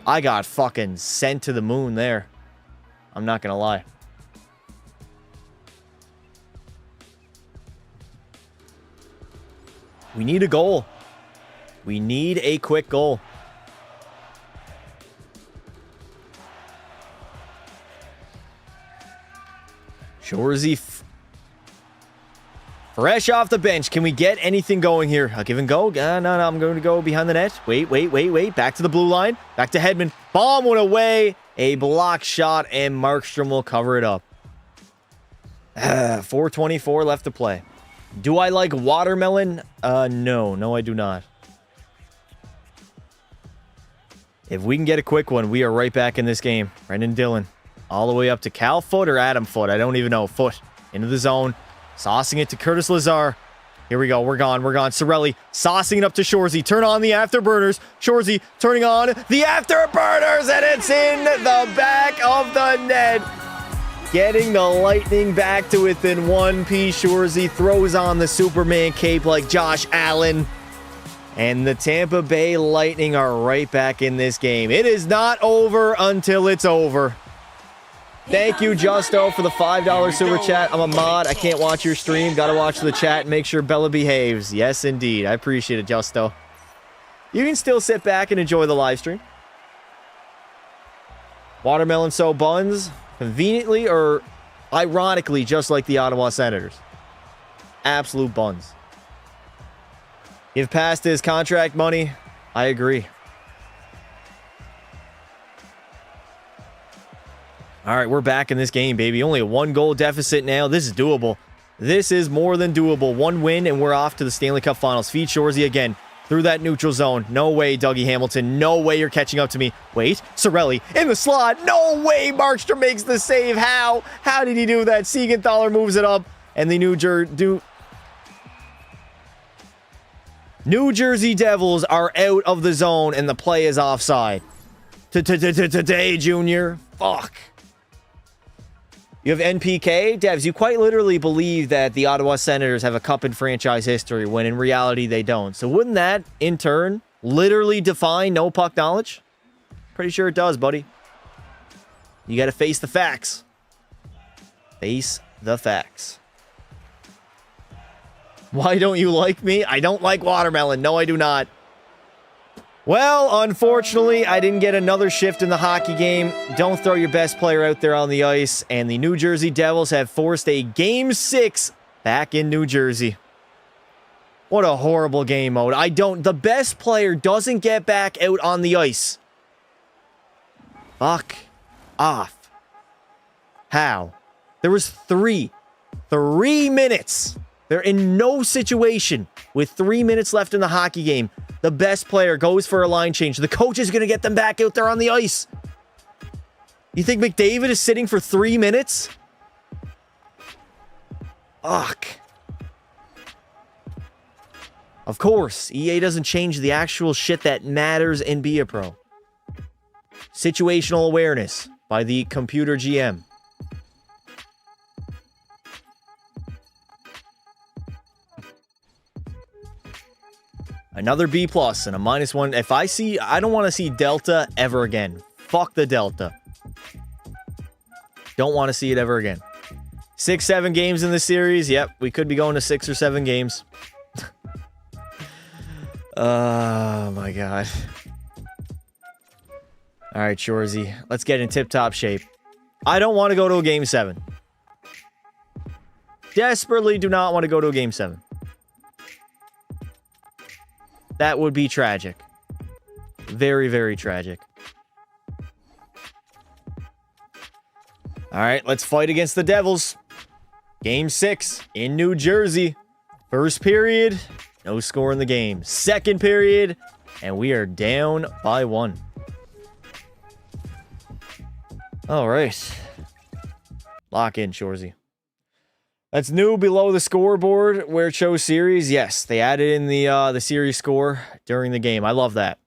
I got fucking sent to the moon there. I'm not gonna lie. We need a goal. We need a quick goal. Shorzy fresh off the bench. Can we get anything going here? A give and go? No, I'm going to go behind the net. Wait. Back to the blue line. Back to Hedman. Bomb went away. A block shot, and Markstrom will cover it up. 4:24 left to play. Do I like watermelon? No, I do not. If we can get a quick one, we are right back in this game. Brendan Dillon. All the way up to Cal Foot or Adam Foot. I don't even know. Foot. Into the zone. Saucing it to Curtis Lazar. Here we go. We're gone. Cirelli saucing it up to Shorzy. Turn on the afterburners. Shorzy turning on the afterburners. And it's in the back of the net. Getting the Lightning back to within one. P. Shorzy throws on the Superman cape like Josh Allen. And the Tampa Bay Lightning are right back in this game. It is not over until it's over. Thank you, Justo, for the $5 super chat. I'm a mod. I can't watch your stream. Gotta watch the chat and make sure Bella behaves. Yes, indeed. I appreciate it, Justo. You can still sit back and enjoy the live stream. Watermelon so buns. Conveniently or ironically, just like the Ottawa Senators. Absolute buns. Give past his contract money. I agree. All right, we're back in this game, baby. Only a 1-goal deficit now. This is doable. This is more than doable. 1 win, and we're off to the Stanley Cup Finals. Feed Shorzy again through that neutral zone. No way, Dougie Hamilton. No way you're catching up to me. Wait, Cirelli in the slot. No way Markstrom makes the save. How? How did he do that? Siegenthaler moves it up, and the New Jersey Devils are out of the zone, and the play is offside. Today, Junior. Fuck. You have NPK? Devs, you quite literally believe that the Ottawa Senators have a cup in franchise history when in reality they don't. So wouldn't that, in turn, literally define no puck knowledge? Pretty sure it does, buddy. You gotta face the facts. Face the facts. Why don't you like me? I don't like watermelon. No, I do not. Well, unfortunately, I didn't get another shift in the hockey game. Don't throw your best player out there on the ice. And the New Jersey Devils have forced a Game 6 back in New Jersey. What a horrible game mode. The best player doesn't get back out on the ice. Fuck off. How? There was 3 minutes. They're in no situation with 3 minutes left in the hockey game. The best player goes for a line change. The coach is going to get them back out there on the ice. You think McDavid is sitting for 3 minutes? Fuck. Of course, EA doesn't change the actual shit that matters in Be A Pro. Situational awareness by the computer GM. Another B+ and a -1. If I don't want to see Delta ever again. Fuck the Delta. Don't want to see it ever again. 6-7 games in the series. Yep, we could be going to 6 or 7 games. Oh my god. All right, Shorzy. Let's get in tip-top shape. I don't want to go to a Game 7. Desperately do not want to go to a Game 7. That would be tragic. Very, very tragic. All right, let's fight against the Devils. Game 6 in New Jersey. First period, no score in the game. Second period, and we are down by 1. All right. Lock in, Shorzy. That's new below the scoreboard where it shows series. Yes, they added in the series score during the game. I love that.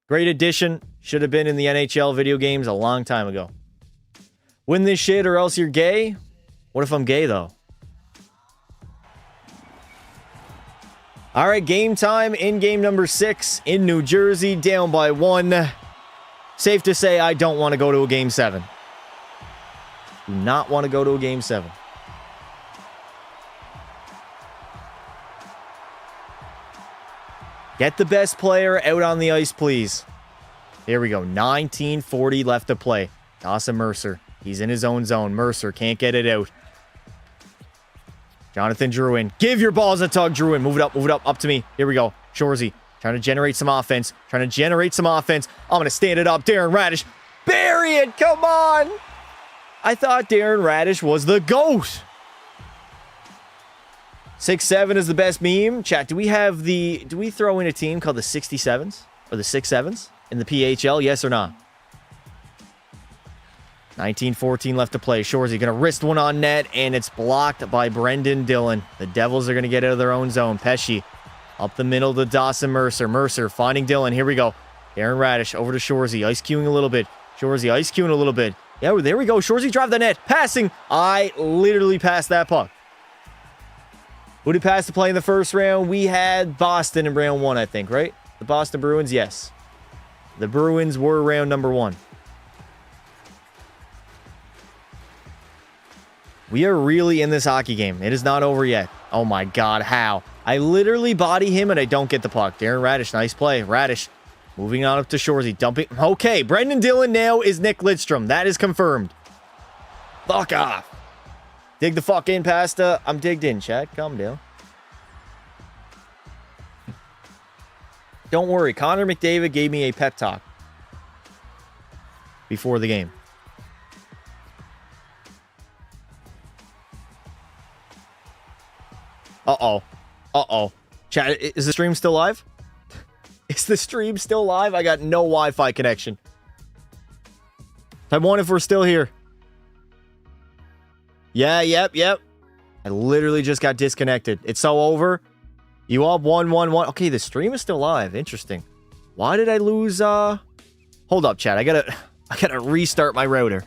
Great addition. Should have been in the NHL video games a long time ago. Win this shit or else you're gay? What if I'm gay, though? All right, game time in game number 6 in New Jersey, down by 1. Safe to say I don't want to go to a game 7. Do not want to go to a game 7. Get the best player out on the ice, please. Here we go. 19:40 left to play. Dawson Mercer. He's in his own zone. Mercer can't get it out. Jonathan Drouin. Give your balls a tug, Drouin. Move it up, up to me. Here we go. Shorzy trying to generate some offense. I'm going to stand it up. Darren Raddysh. Bury it. Come on. I thought Darren Raddysh was the GOAT. 6'7" is the best meme. Chat, do we throw in a team called the 67s? Or the 6'7s? In the PHL? Yes or not? 19:14 left to play. Shorzy going to wrist one on net, and it's blocked by Brendan Dillon. The Devils are going to get out of their own zone. Pesce up the middle to Dawson Mercer. Mercer finding Dillon. Here we go. Darren Raddysh over to Shorzy. Ice queuing a little bit. Shorzy ice queuing a little bit. Yeah, there we go. Shorzy drive the net. Passing. I literally passed that puck. Who did pass to play in the first round? We had Boston in round 1, I think, right? The Boston Bruins, yes. The Bruins were round number 1. We are really in this hockey game. It is not over yet. Oh my God, how? I literally body him and I don't get the puck. Darren Raddysh, nice play. Raddysh moving on up to Shorzy, dumping. Okay, Brendan Dillon now is Nick Lidstrom. That is confirmed. Fuck off. Dig the fuck in, Pasta. I'm digged in, chat. Calm down. Don't worry. Connor McDavid gave me a pep talk before the game. Uh-oh. Uh-oh. Chat, is the stream still live? Is the stream still live? I got no Wi-Fi connection. Type 1 if we're still here. Yeah, yep. I literally just got disconnected. It's so over. You up 1-1-1. Okay, the stream is still live. Interesting. Why did I lose? Hold up, chat. I gotta restart my router.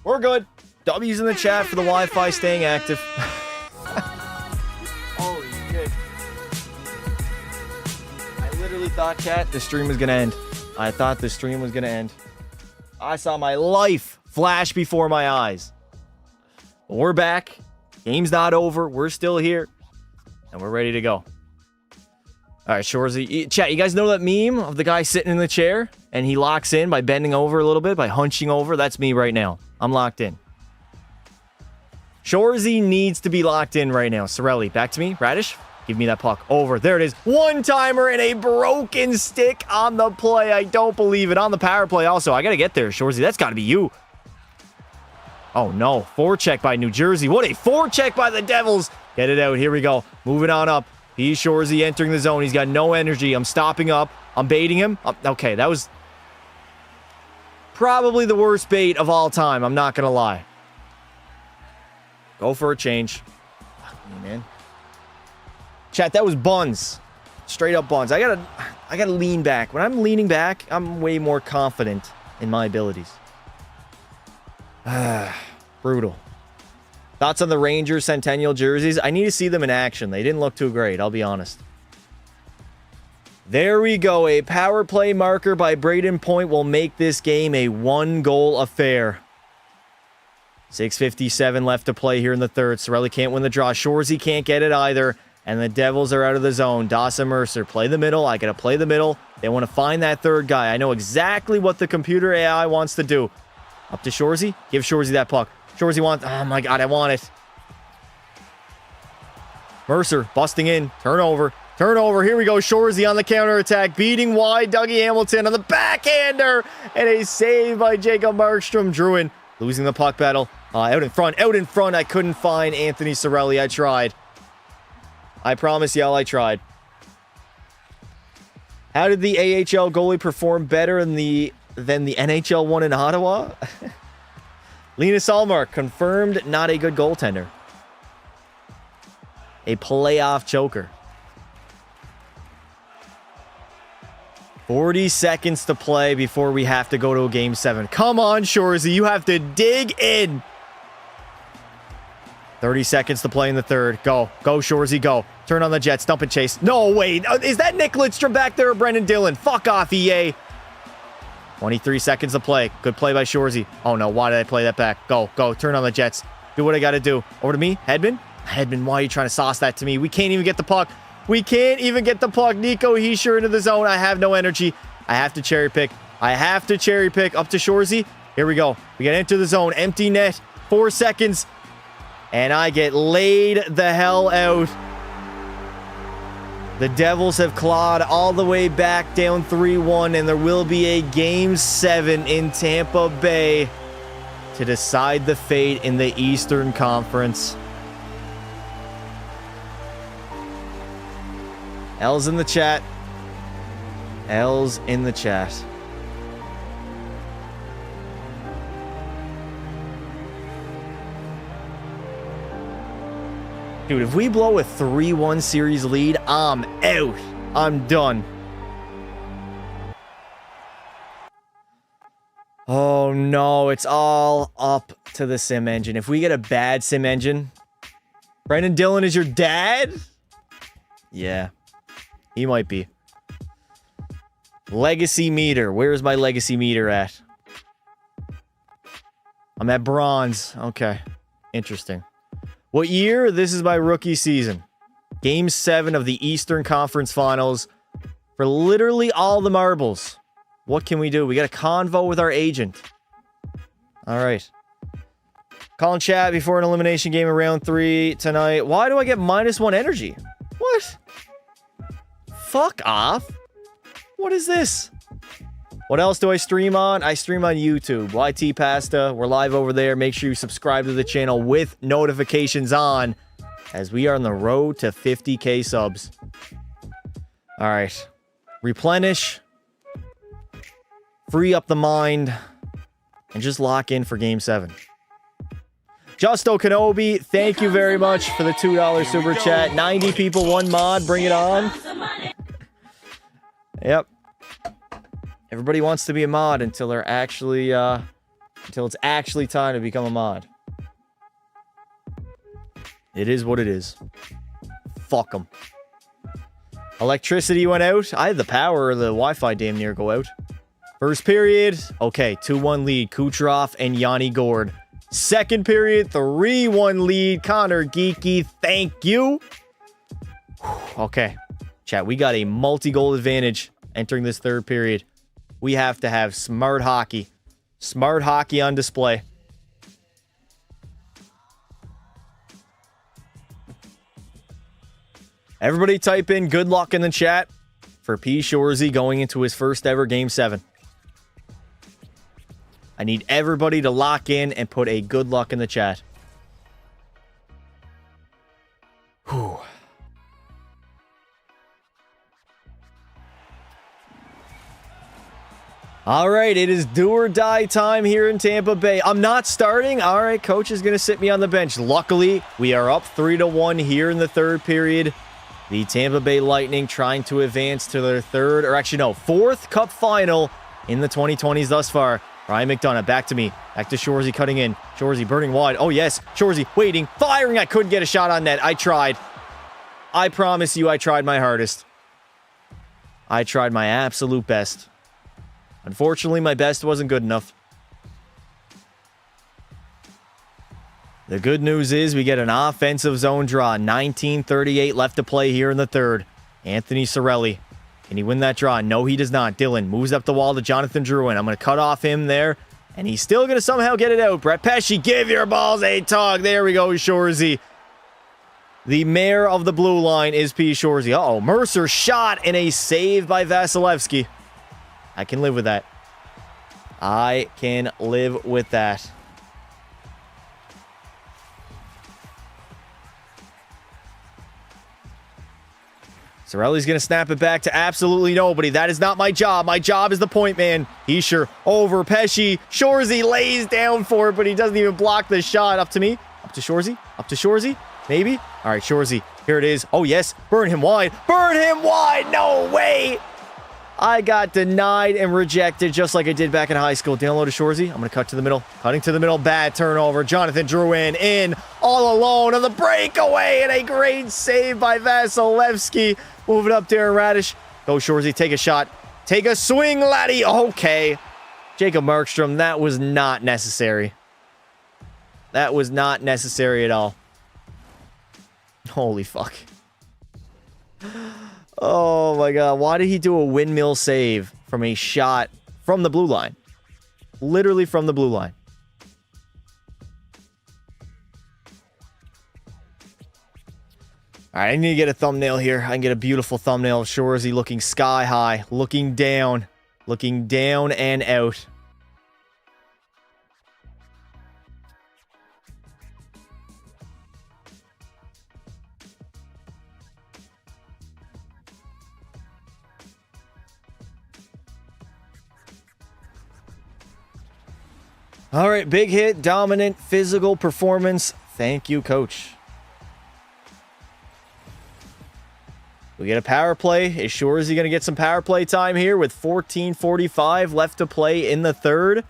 We're good. W's in the chat for the Wi-Fi staying active. Holy shit. I literally thought, chat, the stream was going to end. I thought the stream was going to end. I saw my life flash before my eyes. But we're back. Game's not over. We're still here. And we're ready to go. All right, Shorzy. Chat, you guys know that meme of the guy sitting in the chair and he locks in by bending over a little bit, by hunching over? That's me right now. I'm locked in. Shorzy needs to be locked in right now. Sorelli, back to me. Raddysh, give me that puck. Over. There it is. One-timer and a broken stick on the play. I don't believe it. On the power play also. I got to get there, Shorzy. That's got to be you. Oh, no. Forecheck by New Jersey. What a forecheck by the Devils. Get it out. Here we go. Moving on up. P. Shorzy entering the zone. He's got no energy. I'm stopping up. I'm baiting him. Okay, that was probably the worst bait of all time. I'm not going to lie. Go for a change. Fuck me, man. Chat, that was buns. Straight up buns. I gotta lean back. When I'm leaning back, I'm way more confident in my abilities. Brutal. Thoughts on the Rangers Centennial jerseys? I need to see them in action. They didn't look too great, I'll be honest. There we go. A power play marker by Braden Point will make this game a one-goal affair. 6:57 left to play here in the third. Cirelli can't win the draw. Shorzy can't get it either. And the Devils are out of the zone. Dawson Mercer, play the middle. I got to play the middle. They want to find that third guy. I know exactly what the computer AI wants to do. Up to Shorzy. Give Shorzy that puck. Shorzy wants... Oh, my God. I want it. Mercer busting in. Turnover. Turnover. Here we go. Shorzy on the counterattack. Beating wide. Dougie Hamilton on the backhander. And a save by Jacob Markstrom. Druin losing the puck battle. Out in front. Out in front. I couldn't find Anthony Cirelli. I tried. I promise y'all I tried. How did the AHL goalie perform better than the NHL one in Ottawa? Linus Ullmark, confirmed not a good goaltender. A playoff choker. 40 seconds to play before we have to go to a Game 7. Come on, Shorzy, you have to dig in. 30 seconds to play in the third. Go. Go, Shorzy, go. Turn on the Jets. Dump and chase. No, wait. Is that Nick Lidstrom back there or Brendan Dillon? Fuck off, EA. 23 seconds to play. Good play by Shorzy. Oh, no. Why did I play that back? Go. Go. Turn on the Jets. Do what I got to do. Over to me. Hedman? Hedman, why are you trying to sauce that to me? We can't even get the puck. We can't even get the puck. Nico Hischier into the zone. I have no energy. I have to cherry pick. I have to cherry pick. Up to Shorzy. Here we go. We got to enter the zone. Empty net. 4 seconds. And I get laid the hell out. The Devils have clawed all the way back down 3-1, and there will be a Game 7 in Tampa Bay to decide the fate in the Eastern Conference. L's in the chat. L's in the chat. Dude, if we blow a 3-1 series lead, I'm out. I'm done. Oh, no. It's all up to the sim engine. If we get a bad sim engine... Brendan Dillon is your dad? Yeah. He might be. Legacy meter. Where's my legacy meter at? I'm at bronze. Okay. Interesting. What year? This is my rookie season. Game 7 of the Eastern Conference Finals for literally all the marbles. What can we do? We got a convo with our agent. All right. Call and chat before an elimination game in round 3 tonight. Why do I get -1 energy? What? Fuck off. What is this? What else do I stream on? I stream on YouTube. YT Pasta. We're live over there. Make sure you subscribe to the channel with notifications on, as we are on the road to 50K subs. All right. Replenish. Free up the mind. And just lock in for Game 7. Justo Kenobi, thank you very much for the $2 super chat. 90 people, 1 mod. Bring it on. Yep. Everybody wants to be a mod until they're actually, until it's actually time to become a mod. It is what it is. Fuck them. Electricity went out. I had the power, the Wi-Fi damn near go out. First period, okay, 2-1 lead. Kucherov and Yanni Gord. Second period, 3-1 lead. Connor Geeky, thank you. Okay, chat, we got a multi-goal advantage entering this third period. We have to have smart hockey. Smart hockey on display. Everybody type in good luck in the chat for P. Shorzy going into his first ever Game 7. I need everybody to lock in and put a good luck in the chat. Whew. All right, it is do or die time here in Tampa Bay. I'm not starting. All right, coach is going to sit me on the bench. Luckily, we are up 3-1 here in the third period. The Tampa Bay Lightning trying to advance to their fourth cup final in the 2020s thus far. Ryan McDonagh back to me. Back to Shoresy cutting in. Shoresy burning wide. Oh, yes. Shoresy waiting. Firing. I couldn't get a shot on net. I tried. I promise you I tried my hardest. I tried my absolute best. Unfortunately, my best wasn't good enough. The good news is we get an offensive zone draw. 19:38 left to play here in the third. Anthony Cirelli. Can he win that draw? No, he does not. Dylan moves up the wall to Jonathan Drouin. I'm going to cut off him there. And he's still going to somehow get it out. Brett Pesce, give your balls a tug. There we go, Shoresy. The mayor of the blue line is P. Shoresy. Uh-oh, Mercer shot and a save by Vasilevsky. I can live with that. I can live with that. Cirelli's going to snap it back to absolutely nobody. That is not my job. My job is the point man. Hischier over Pesce. Shoresy lays down for it, but he doesn't even block the shot. Up to me. Up to Shoresy. Up to Shoresy. Maybe. All right, Shoresy. Here it is. Oh, yes. Burn him wide. Burn him wide. No way. I got denied and rejected just like I did back in high school. Down low to Shoresy. I'm going to cut to the middle. Cutting to the middle. Bad turnover. Jonathan Drouin in all alone on the breakaway. And a great save by Vasilevsky. Moving up Darren Radish. Go Shoresy. Take a shot. Take a swing, laddie. Okay. Jacob Markstrom. That was not necessary. That was not necessary at all. Holy fuck. Oh my god, why did he do a windmill save from a shot from the blue line? Literally from the blue line. Alright, I need to get a thumbnail here. I can get a beautiful thumbnail of Shoresy looking sky high, looking down and out. All right, big hit, dominant, physical performance. Thank you, coach. We get a power play. Is Shoresy going to get some power play time here with 14:45 left to play in the third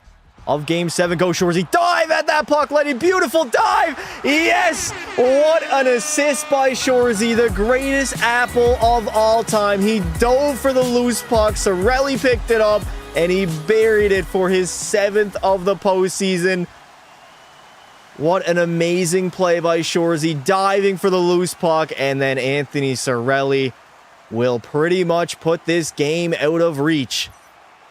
of Game 7? Go, Shoresy. Dive at that puck, Letty. Beautiful dive. Yes. What an assist by Shoresy, the greatest apple of all time. He dove for the loose puck. Cirelli picked it up. And he buried it for his 7th of the postseason. What an amazing play by Shoresy, diving for the loose puck. And then Anthony Cirelli will pretty much put this game out of reach.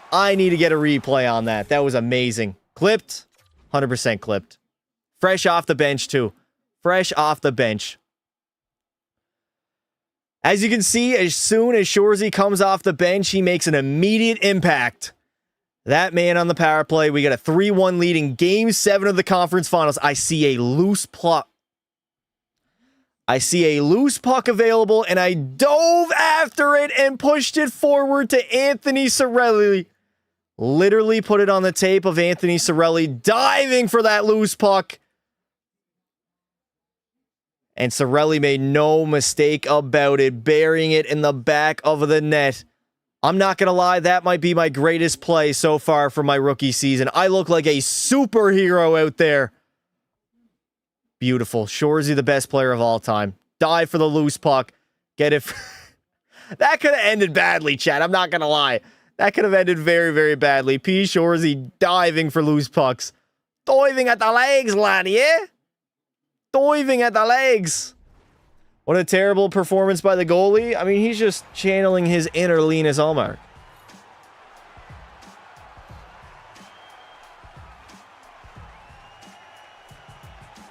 I need to get a replay on that. That was amazing. Clipped. 100% clipped. Fresh off the bench, too. Fresh off the bench. As you can see, as soon as Shoresy comes off the bench, he makes an immediate impact. That man on the power play. We got a 3-1 lead in Game 7 of the conference finals. I see a loose puck. Available, and I dove after it and pushed it forward to Anthony Cirelli. Literally put it on the tape of Anthony Cirelli diving for that loose puck. And Cirelli made no mistake about it, burying it in the back of the net. I'm not going to lie, that might be my greatest play so far for my rookie season. I look like a superhero out there. Beautiful. Shoresy, the best player of all time. Dive for the loose puck. Get it. That could have ended badly, chat. I'm not going to lie. That could have ended very, very badly. P. Shoresy diving for loose pucks. Diving at the legs, laddie, yeah? Diving at the legs. What a terrible performance by the goalie. I mean, he's just channeling his inner Linus Ullmark.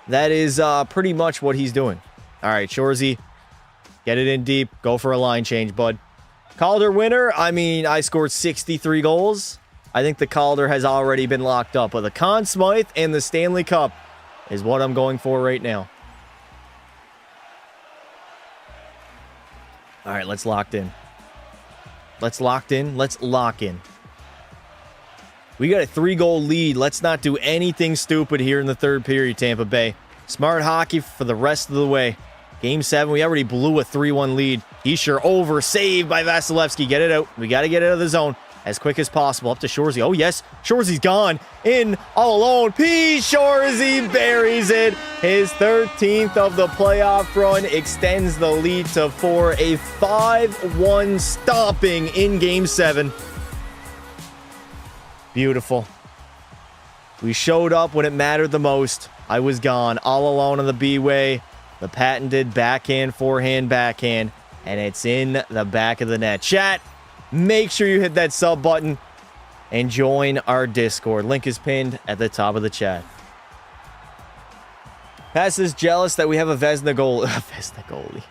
That is pretty much what he's doing. All right, Shoresy, get it in deep. Go for a line change, bud. Calder winner. I mean, I scored 63 goals. I think the Calder has already been locked up. But the Conn Smythe and the Stanley Cup is what I'm going for right now. All right, let's lock in. Let's lock in. We got a 3-goal lead. Let's not do anything stupid here in the third period, Tampa Bay. Smart hockey for the rest of the way. Game 7, we already blew a 3-1 lead. Hischier over, saved by Vasilevsky. Get it out. We got to get out of the zone as quick as possible. Up to Shorzy. Oh, yes. Shorzy's gone. In all alone. P. Shorzy buries it. His 13th of the playoff run extends the lead to 4. A 5-1 stomping in Game 7. Beautiful. We showed up when it mattered the most. I was gone. All alone on the B-way. The patented backhand, forehand, backhand. And it's in the back of the net. Chat, make sure you hit that sub button and join our Discord. Link is pinned at the top of the chat. Pass is jealous that we have a Vezina goal. Vezina goalie.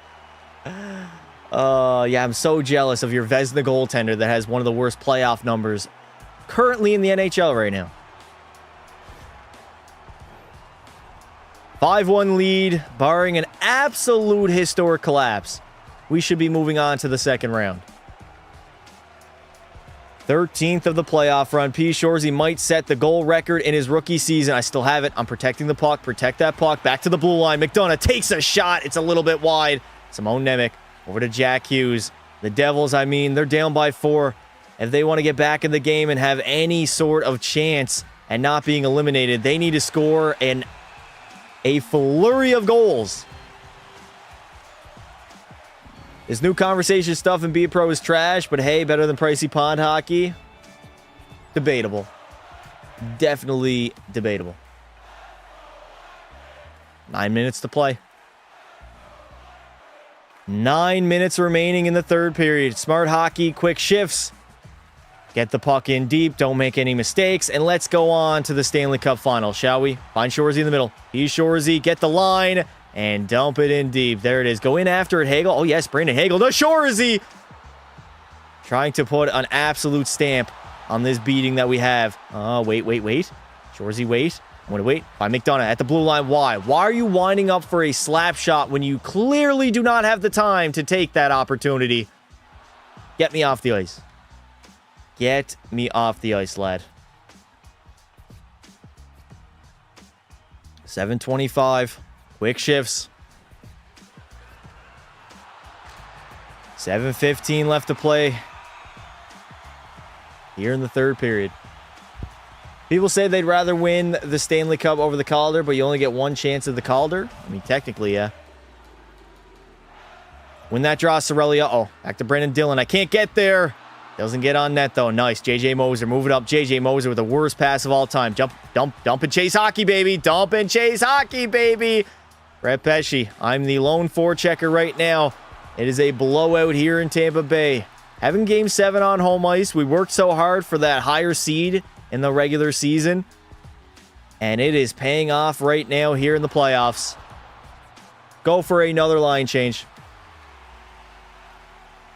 Yeah, I'm so jealous of your Vezina goaltender that has one of the worst playoff numbers currently in the NHL right now. 5-1 lead, barring an absolute historic collapse. We should be moving on to the second round. 13th of the playoff run. P. Shorzy might set the goal record in his rookie season. I still have it. I'm protecting the puck. Protect that puck. Back to the blue line. McDonough takes a shot. It's a little bit wide. Simone Nemec over to Jack Hughes. The Devils, I mean, they're down by 4. If they want to get back in the game and have any sort of chance at not being eliminated, they need to score a flurry of goals. This new conversation stuff in Be Pro is trash, but hey, better than pricey pond hockey? Debatable. Definitely debatable. 9 minutes to play. 9 minutes remaining in the third period. Smart hockey, quick shifts. Get the puck in deep. Don't make any mistakes. And let's go on to the Stanley Cup Final, shall we? Find Shorzy in the middle. He's Shorzy. Get the line. And dump it in deep. There it is. Go in after it, Hagel. Oh, yes, Brandon Hagel. No, Shorzy! Trying to put an absolute stamp on this beating that we have. Wait. Shorzy, wait. I'm going to wait. By McDonough at the blue line. Why? Why are you winding up for a slap shot when you clearly do not have the time to take that opportunity? Get me off the ice. Get me off the ice, lad. 7:25. Quick shifts. 7:15 left to play here in the third period. People say they'd rather win the Stanley Cup over the Calder, but you only get one chance at the Calder. I mean, technically, yeah. When that draws Cirelli, uh-oh. Back to Brendan Dillon. I can't get there. Doesn't get on net, though. Nice. J.J. Moser. Move it up. J.J. Moser with the worst pass of all time. Dump and chase hockey, baby. Dump and chase hockey, baby. Brett Pesce. I'm the lone forechecker right now. It is a blowout here in Tampa Bay. Having Game 7 on home ice, we worked so hard for that higher seed in the regular season. And it is paying off right now here in the playoffs. Go for another line change.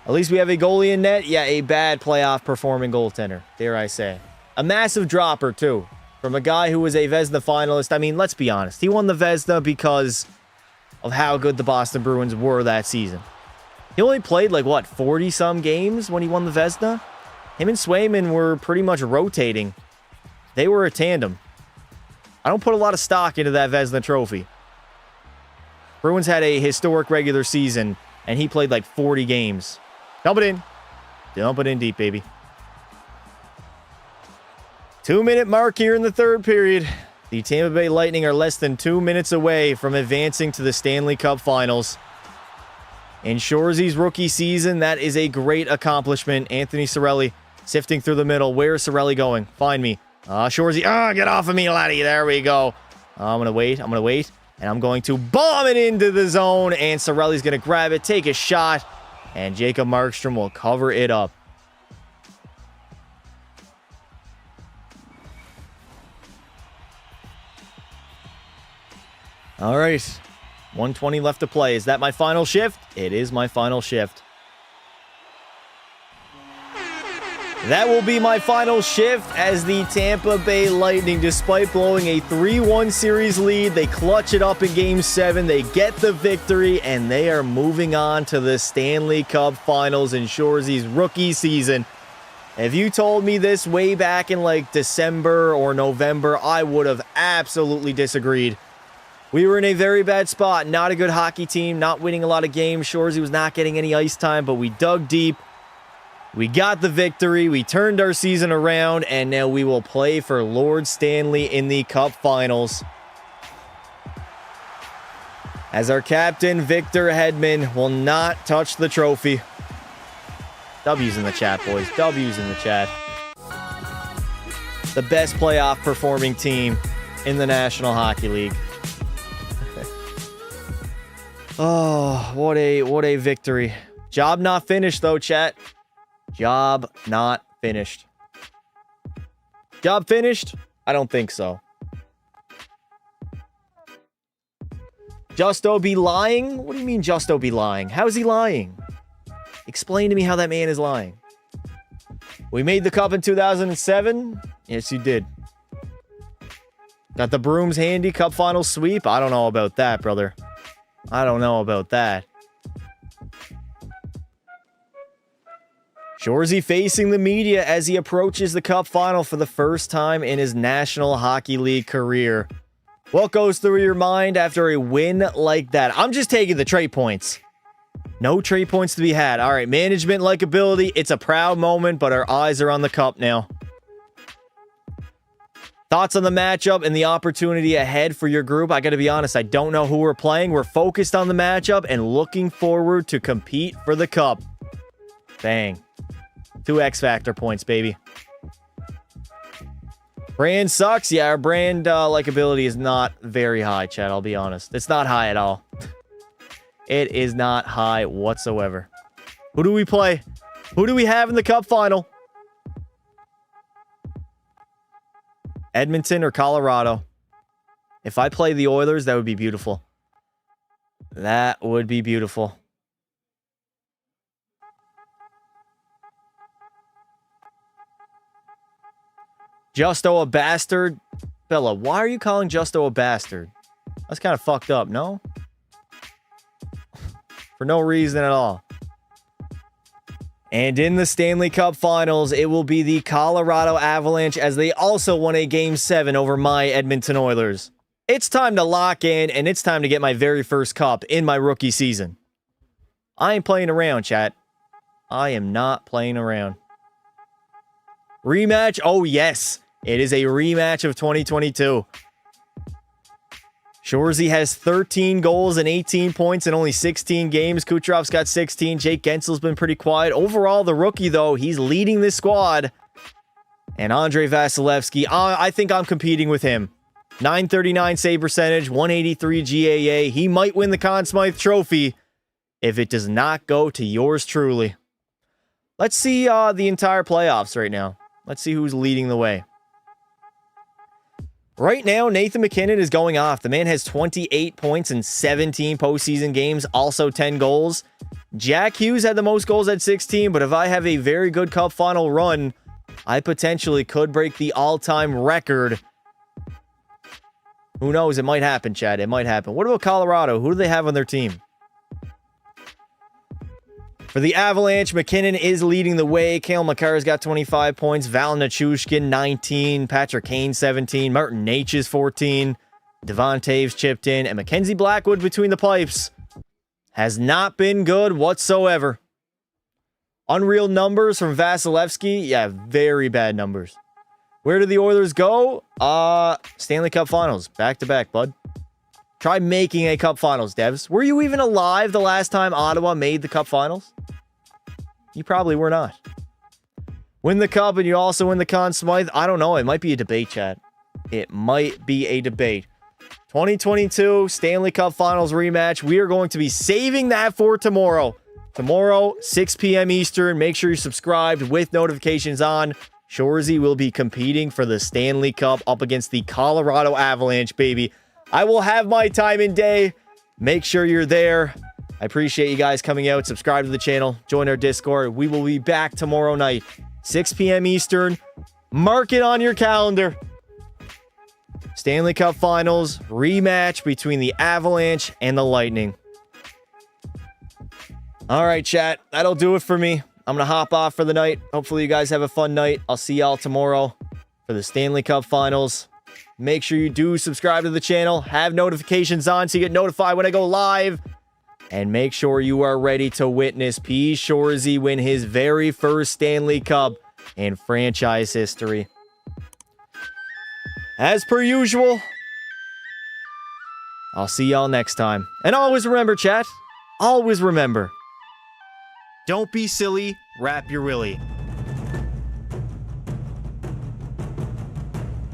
At least we have a goalie in net. Yeah, a bad playoff performing goaltender, dare I say. A massive dropper, too, from a guy who was a Vezina finalist. I mean, let's be honest. He won the Vezina because of how good the Boston Bruins were that season. He only played, 40-some games when he won the Vezina? Him and Swayman were pretty much rotating. They were a tandem. I don't put a lot of stock into that Vezina trophy. Bruins had a historic regular season, and he played 40 games. Dump it in. Dump it in deep, baby. 2-minute mark here in the third period. The Tampa Bay Lightning are less than 2 minutes away from advancing to the Stanley Cup Finals. In Shorzy's rookie season, that is a great accomplishment. Anthony Cirelli sifting through the middle. Where is Cirelli going? Find me. Shorzy. Get off of me, laddie. There we go. I'm going to wait. And I'm going to bomb it into the zone. And Cirelli's going to grab it, take a shot. And Jacob Markstrom will cover it up. All right. 1:20 left to play. Is that my final shift? It is my final shift. That will be my final shift as the Tampa Bay Lightning, despite blowing a 3-1 series lead, they clutch it up in Game 7. They get the victory, and they are moving on to the Stanley Cup Finals in Shorzy's rookie season. If you told me this way back in like December or November, I would have absolutely disagreed. We were in a very bad spot. Not a good hockey team, not winning a lot of games. Shoresy was not getting any ice time, but we dug deep. We got the victory. We turned our season around, and now we will play for Lord Stanley in the Cup Finals. As our captain, Victor Hedman, will not touch the trophy. W's in the chat, boys. W's in the chat. The best playoff performing team in the National Hockey League. Oh, what a victory. Job not finished, though, chat. Job not finished. Job finished? I don't think so. Justo be lying? What do you mean Justo be lying? How is he lying? Explain to me how that man is lying. We made the cup in 2007? Yes, you did. Got the brooms handy, cup final sweep? I don't know about that, brother. I don't know about that. Shoresy facing the media as he approaches the cup final for the first time in his National Hockey League career. What goes through your mind after a win like that? I'm just taking the trade points. No trade points to be had. All right, management likability. It's a proud moment, but our eyes are on the cup now. Thoughts on the matchup and the opportunity ahead for your group? I got to be honest, I don't know who we're playing. We're focused on the matchup and looking forward to compete for the cup. Bang. 2 X Factor points, baby. Brand sucks. Yeah, our brand likability is not very high, chat. I'll be honest. It's not high at all. It is not high whatsoever. Who do we play? Who do we have in the cup final? Edmonton or Colorado? If I play the Oilers, that would be beautiful. That would be beautiful. Justo a bastard? Bella, why are you calling Justo a bastard? That's kind of fucked up, no? For no reason at all. And in the Stanley Cup Finals, it will be the Colorado Avalanche as they also won a Game 7 over my Edmonton Oilers. It's time to lock in, and it's time to get my very first cup in my rookie season. I ain't playing around, chat. I am not playing around. Rematch? Oh, yes. It is a rematch of 2022. Shoresy has 13 goals and 18 points in only 16 games. Kucherov's got 16. Jake Gensel's been pretty quiet. Overall, the rookie, though, he's leading this squad. And Andrei Vasilevsky, I think I'm competing with him. 939 save percentage, 183 GAA. He might win the Conn Smythe Trophy if it does not go to yours truly. Let's see the entire playoffs right now. Let's see who's leading the way. Right now, Nathan MacKinnon is going off. The man has 28 points in 17 postseason games, also 10 goals. Jack Hughes had the most goals at 16, but if I have a very good cup final run, I potentially could break the all-time record. Who knows? It might happen, Chad. It might happen. What about Colorado? Who do they have on their team? For the Avalanche, McKinnon is leading the way. Cale Makar's got 25 points. Val Nichushkin, 19. Patrick Kane, 17. Martin Necas, 14. Devon Taves chipped in. And Mackenzie Blackwood between the pipes has not been good whatsoever. Unreal numbers from Vasilevsky. Yeah, very bad numbers. Where do the Oilers go? Stanley Cup Finals. Back-to-back, bud. Try making a Cup Finals, Devs. Were you even alive the last time Ottawa made the Cup Finals? You probably were not. Win the Cup and you also win the Conn Smythe? I don't know. It might be a debate, chat. It might be a debate. 2022 Stanley Cup Finals rematch. We are going to be saving that for tomorrow. Tomorrow, 6 p.m. Eastern. Make sure you're subscribed with notifications on. Shoresy will be competing for the Stanley Cup up against the Colorado Avalanche, baby. I will have my time and day. Make sure you're there. I appreciate you guys coming out. Subscribe to the channel. Join our Discord. We will be back tomorrow night, 6 p.m. Eastern. Mark it on your calendar. Stanley Cup Finals rematch between the Avalanche and the Lightning. All right, chat. That'll do it for me. I'm going to hop off for the night. Hopefully you guys have a fun night. I'll see y'all tomorrow for the Stanley Cup Finals. Make sure you do subscribe to the channel. Have notifications on so you get notified when I go live. And make sure you are ready to witness P. Shoresy win his very first Stanley Cup in franchise history. As per usual, I'll see y'all next time. And always remember, chat, always remember, don't be silly, wrap your willy.